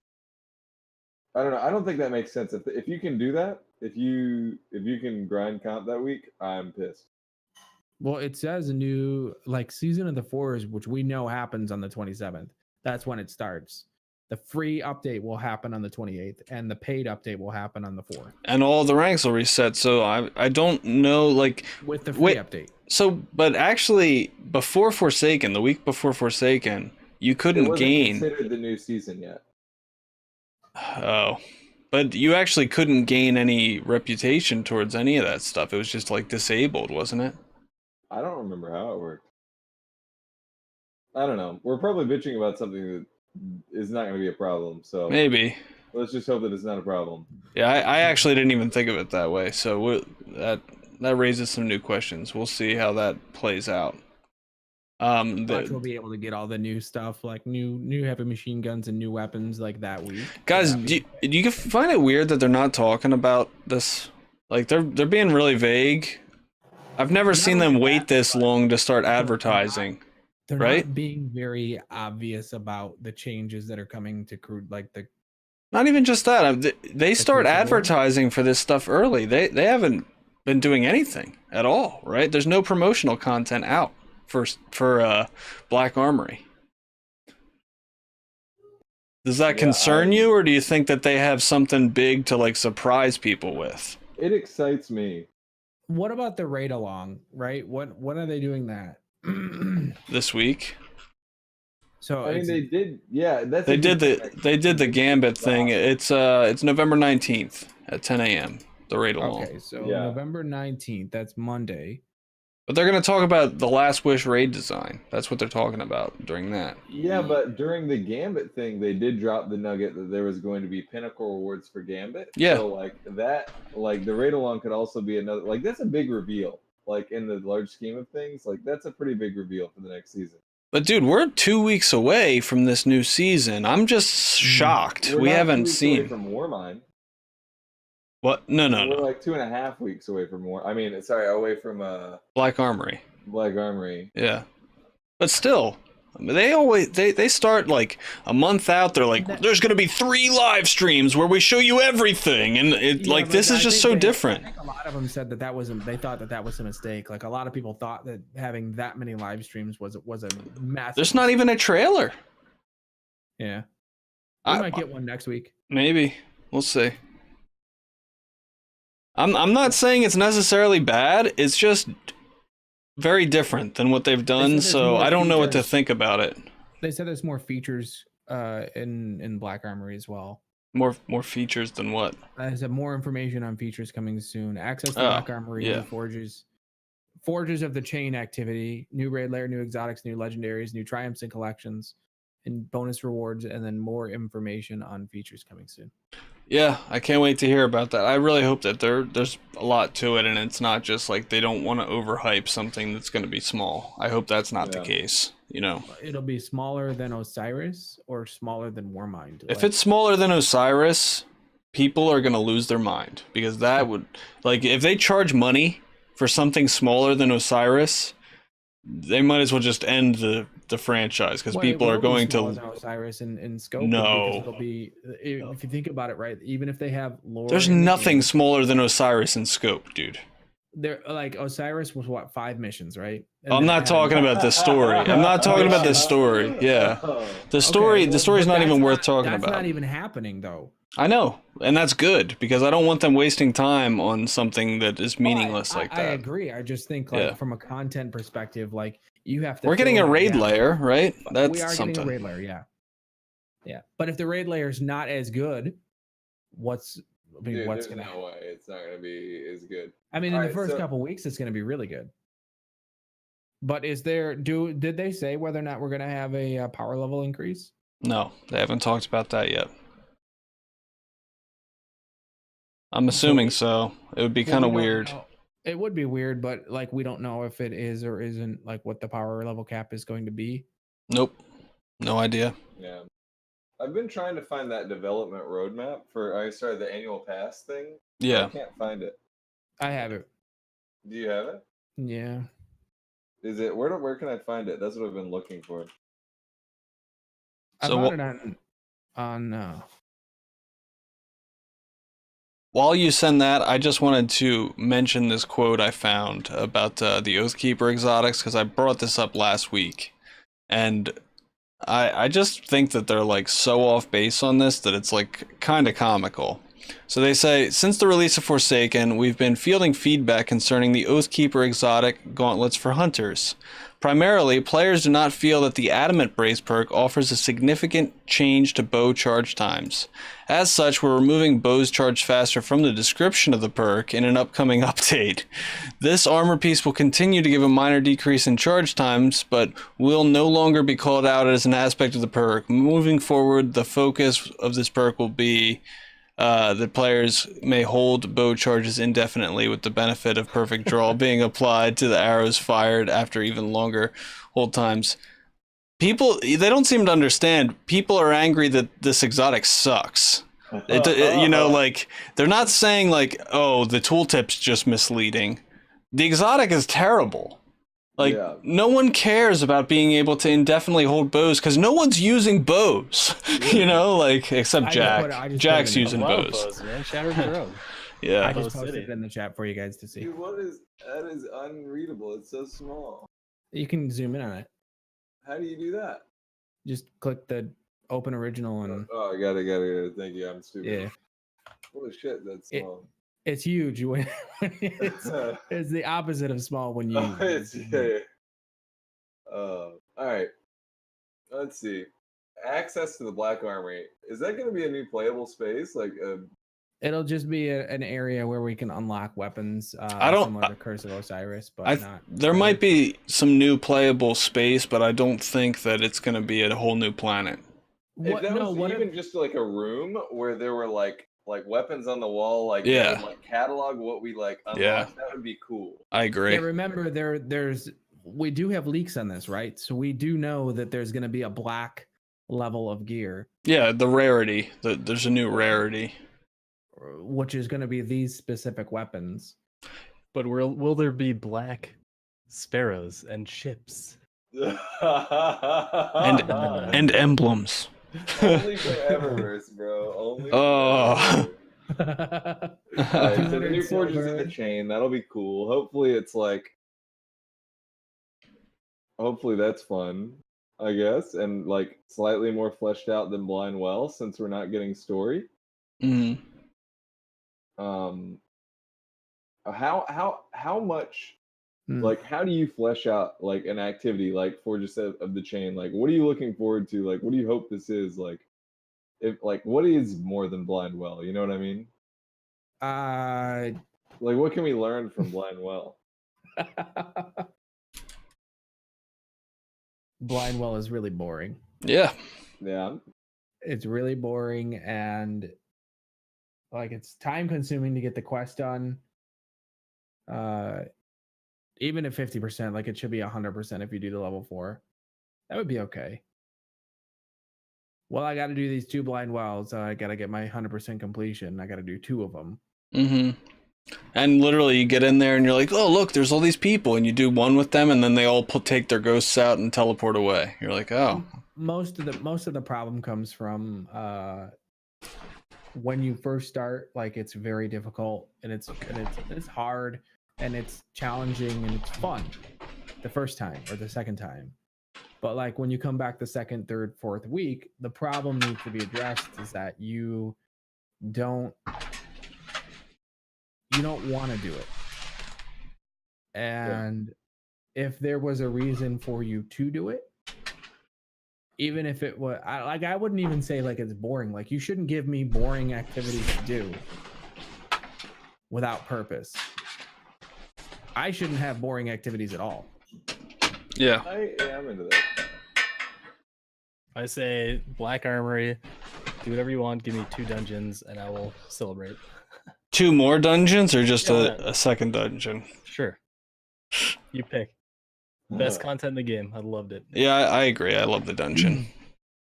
I don't know. I don't think that makes sense. If you can do that, if you can grind comp that week, I'm pissed. Well, it says a new season of the fours, which we know happens on the 27th. That's when it starts. The free update will happen on the 28th, and the paid update will happen on the 4th. and all the ranks will reset. So I don't know with the free update. So, but actually, before Forsaken, the week before Forsaken, you couldn't It wasn't gain. considered the new season yet. Oh, but you actually couldn't gain any reputation towards any of that stuff. It was just disabled, wasn't it? I don't remember how it worked. I don't know. We're probably bitching about something that is not going to be a problem. So Maybe. let's just hope that it's not a problem. Yeah, I actually didn't even think of it that way. So that raises some new questions. We'll see how that plays out. We'll be able to get all the new stuff, like new heavy machine guns and new weapons that week. Guys, do you find it weird that they're not talking about this? They're being really vague. I've never seen them wait this long to start advertising. They're right? not being very obvious about the changes that are coming to crude, Not even just that. They start advertising for this stuff early. They haven't been doing anything at all, right? There's no promotional content out for Black Armory. Does that concern you, or do you think that they have something big to surprise people with? It excites me. What about the raid along, right? When are they doing that? This week. So I mean, they did. Yeah, they did the Gambit thing. It's November 19th at 10 a.m. The raid along. Okay, so November 19th. That's Monday. But they're going to talk about the Last Wish raid design. That's what they're talking about during that. Yeah, but during the Gambit thing, they did drop the nugget that there was going to be pinnacle rewards for Gambit. Yeah. So the raid along could also be another. That's a big reveal. In the large scheme of things, that's a pretty big reveal for the next season. But dude, we're 2 weeks away from this new season. I'm just shocked. We haven't seen away from Warmind. What? No. We're 2.5 weeks away from away from Black Armory. Black Armory. Yeah, but still, they start a month out. They're there's gonna be 3 live streams where we show you everything, and this is just so different. I think a lot of them said that wasn't. They thought that was a mistake. A lot of people thought that having that many live streams was a massive. There's not even a trailer. Yeah, we might get one next week. Maybe we'll see. I'm not saying it's necessarily bad. It's just very different than what they've done, so I don't know what to think about it. They said there's more features in Black Armory as well. More features than what? I said more information on features coming soon. Access to Black Armory, new forges of the chain activity, new raid layer, new exotics, new legendaries, new triumphs and collections, and bonus rewards, and then more information on features coming soon. Yeah, I can't wait to hear about that. I really hope that there's a lot to it, and it's not just they don't want to overhype something that's going to be small. I hope that's not the case, It'll be smaller than Osiris or smaller than Warmind. If it's smaller than Osiris, people are going to lose their mind, because that would, if they charge money for something smaller than Osiris, they might as well just end the franchise, because people are going to Osiris in scope. No, it'll be, if you think about it, right? Even if they have lore, there's nothing smaller than Osiris in scope, dude. They're Osiris was 5 missions, right? And I'm not talking about the story. I'm not talking about the story. Yeah, the story's not even worth talking about. That's not even happening though. I know, and that's good because I don't want them wasting time on something that is meaningless like I that. agree. I just think like from a content perspective, like you have to. We're getting a raid layer, right? That's we are something. getting a raid layer, yeah. Yeah, but if the raid layer is not as good, what's Dude, what's there's gonna? no way it's not gonna be as good. I mean, in the first couple weeks, it's gonna be really good. But is there? Did they say whether or not we're gonna have a power level increase? No, they haven't talked about that yet. I'm assuming so. It would be kind of weird. It would be weird, but like we don't know if it is or isn't, like what the power level cap is going to be. Nope, no idea. Yeah, I've been trying to find that development roadmap for. I started the annual pass thing. Yeah, I can't find it. I have it. Do you have it? Yeah. Is it where can I find it? That's what I've been looking for. I found it on While you send that, I just wanted to mention this quote I found about the Oathkeeper exotics because I brought this up last week, and I just think that they're like so off base on this that it's like kind of comical. So they say, since the release of Forsaken, we've been fielding feedback concerning the Oathkeeper exotic gauntlets for hunters. Primarily, players do not feel that the Adamant Brace perk offers a significant change to bow charge times. As such, we're removing bows charged faster from the description of the perk in an upcoming update. This armor piece will continue to give a minor decrease in charge times, but will no longer be called out as an aspect of the perk. Moving forward, the focus of this perk will be that players may hold bow charges indefinitely with the benefit of perfect draw being applied to the arrows fired after even longer hold times. People, they don't seem to understand. People are angry that this exotic sucks. You know, like, they're not saying like, oh, the tooltip's just misleading. The exotic is terrible. Like, no one cares about being able to indefinitely hold bows because no one's using bows, you know, like, except Jack. Jack's using bows. Man. Shattered Throne. Yeah. I just posted it in the chat for you guys to see. Dude, that is unreadable. It's so small. You can zoom in on it. How do you do that? Just click the open original and. Oh, I got it. Thank you. I'm stupid. Yeah. Holy shit, that's small. It's huge when it's the opposite of small when you. All right. Let's see. Access to the Black Armory. Is that going to be a new playable space? Like it'll just be an area where we can unlock weapons. Similar to Curse of Osiris, but not. There might be some new playable space, but I don't think that it's going to be a whole new planet. Even just like a room where there were like weapons on the wall, like yeah, would, like catalog what we like unlocked, that would be cool. I agree. Yeah, remember we do have leaks on this, right? So we do know that there's going to be a black level of gear. Yeah, the rarity. There's a new rarity, which is going to be these specific weapons. But will there be black sparrows and ships and emblems? Only for Eververse, bro. Only for Eververse. Right, so the new Forges of the Chain, that'll be cool. Hopefully that's fun, I guess, and like slightly more fleshed out than Blind Well since we're not getting story. Mm-hmm. How much like how do you flesh out like an activity like Forges of the Chain? Like what are you looking forward to? Like what do you hope this is? Like if like what is more than Blind Well? You know what I mean? Like what can we learn from Blind Well? Blind Well is really boring. Yeah. It's really boring and like it's time consuming to get the quest done. Even at 50%, like it should be 100% if you do the level 4. That would be okay. Well, I got to do these 2 Blind Wells. I got to get my 100% completion. I got to do 2 of them. Mm-hmm. And literally, you get in there and you're like, "Oh, look, there's all these people," and you do one with them, and then they all take their ghosts out and teleport away. You're like, "Oh." Most of the problem comes from when you first start. Like it's very difficult, and it's hard, and it's challenging, and it's fun the first time or the second time. But like when you come back the second, third, fourth week, the problem needs to be addressed is that you don't want to do it. And if there was a reason for you to do it, even if it was I wouldn't even say like it's boring. Like, you shouldn't give me boring activities to do without purpose. I shouldn't have boring activities at all. Yeah. I'm into that. I say Black Armory, do whatever you want, give me 2 dungeons, and I will celebrate. 2 more dungeons or just Yeah. a second dungeon? Sure. You pick. Best content in the game. I loved it. Yeah, I agree. I love the dungeon.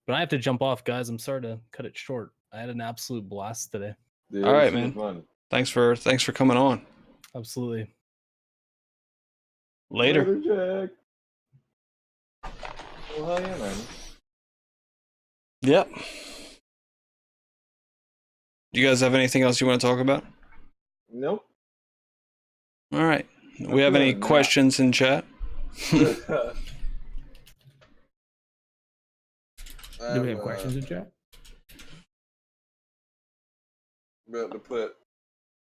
But I have to jump off, guys. I'm sorry to cut it short. I had an absolute blast today. Dude, All right, super man. Fun. Thanks for coming on. Absolutely. Later. Jack. Well, hell yeah, man. Yep. Do you guys have anything else you want to talk about? Nope. All right. We have any questions in chat? Do we have questions in chat? About to put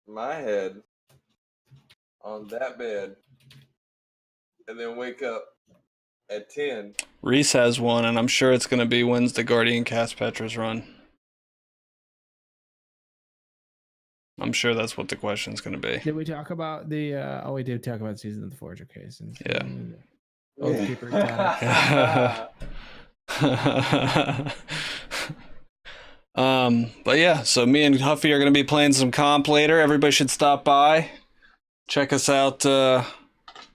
my head on that bed and then wake up at 10. Reese has one, and I'm sure it's going to be when's the GuardianCast Petra's run. I'm sure that's what the question's going to be. Did we talk about the? We did talk about Season of the Forger case. And Yeah. Oathkeeper Tonic. But yeah, so me and Huffy are going to be playing some comp later. Everybody should stop by. Check us out,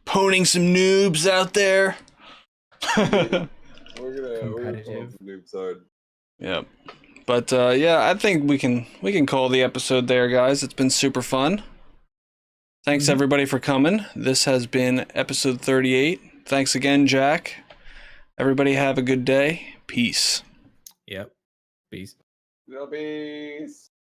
poning some noobs out there. We're gonna Competitive. noobs hard. Yep. But yeah, I think we can call the episode there, guys. It's been super fun. Thanks everybody for coming. This has been episode 38. Thanks again, Jack. Everybody have a good day. Peace. Yep. Peace. Peace.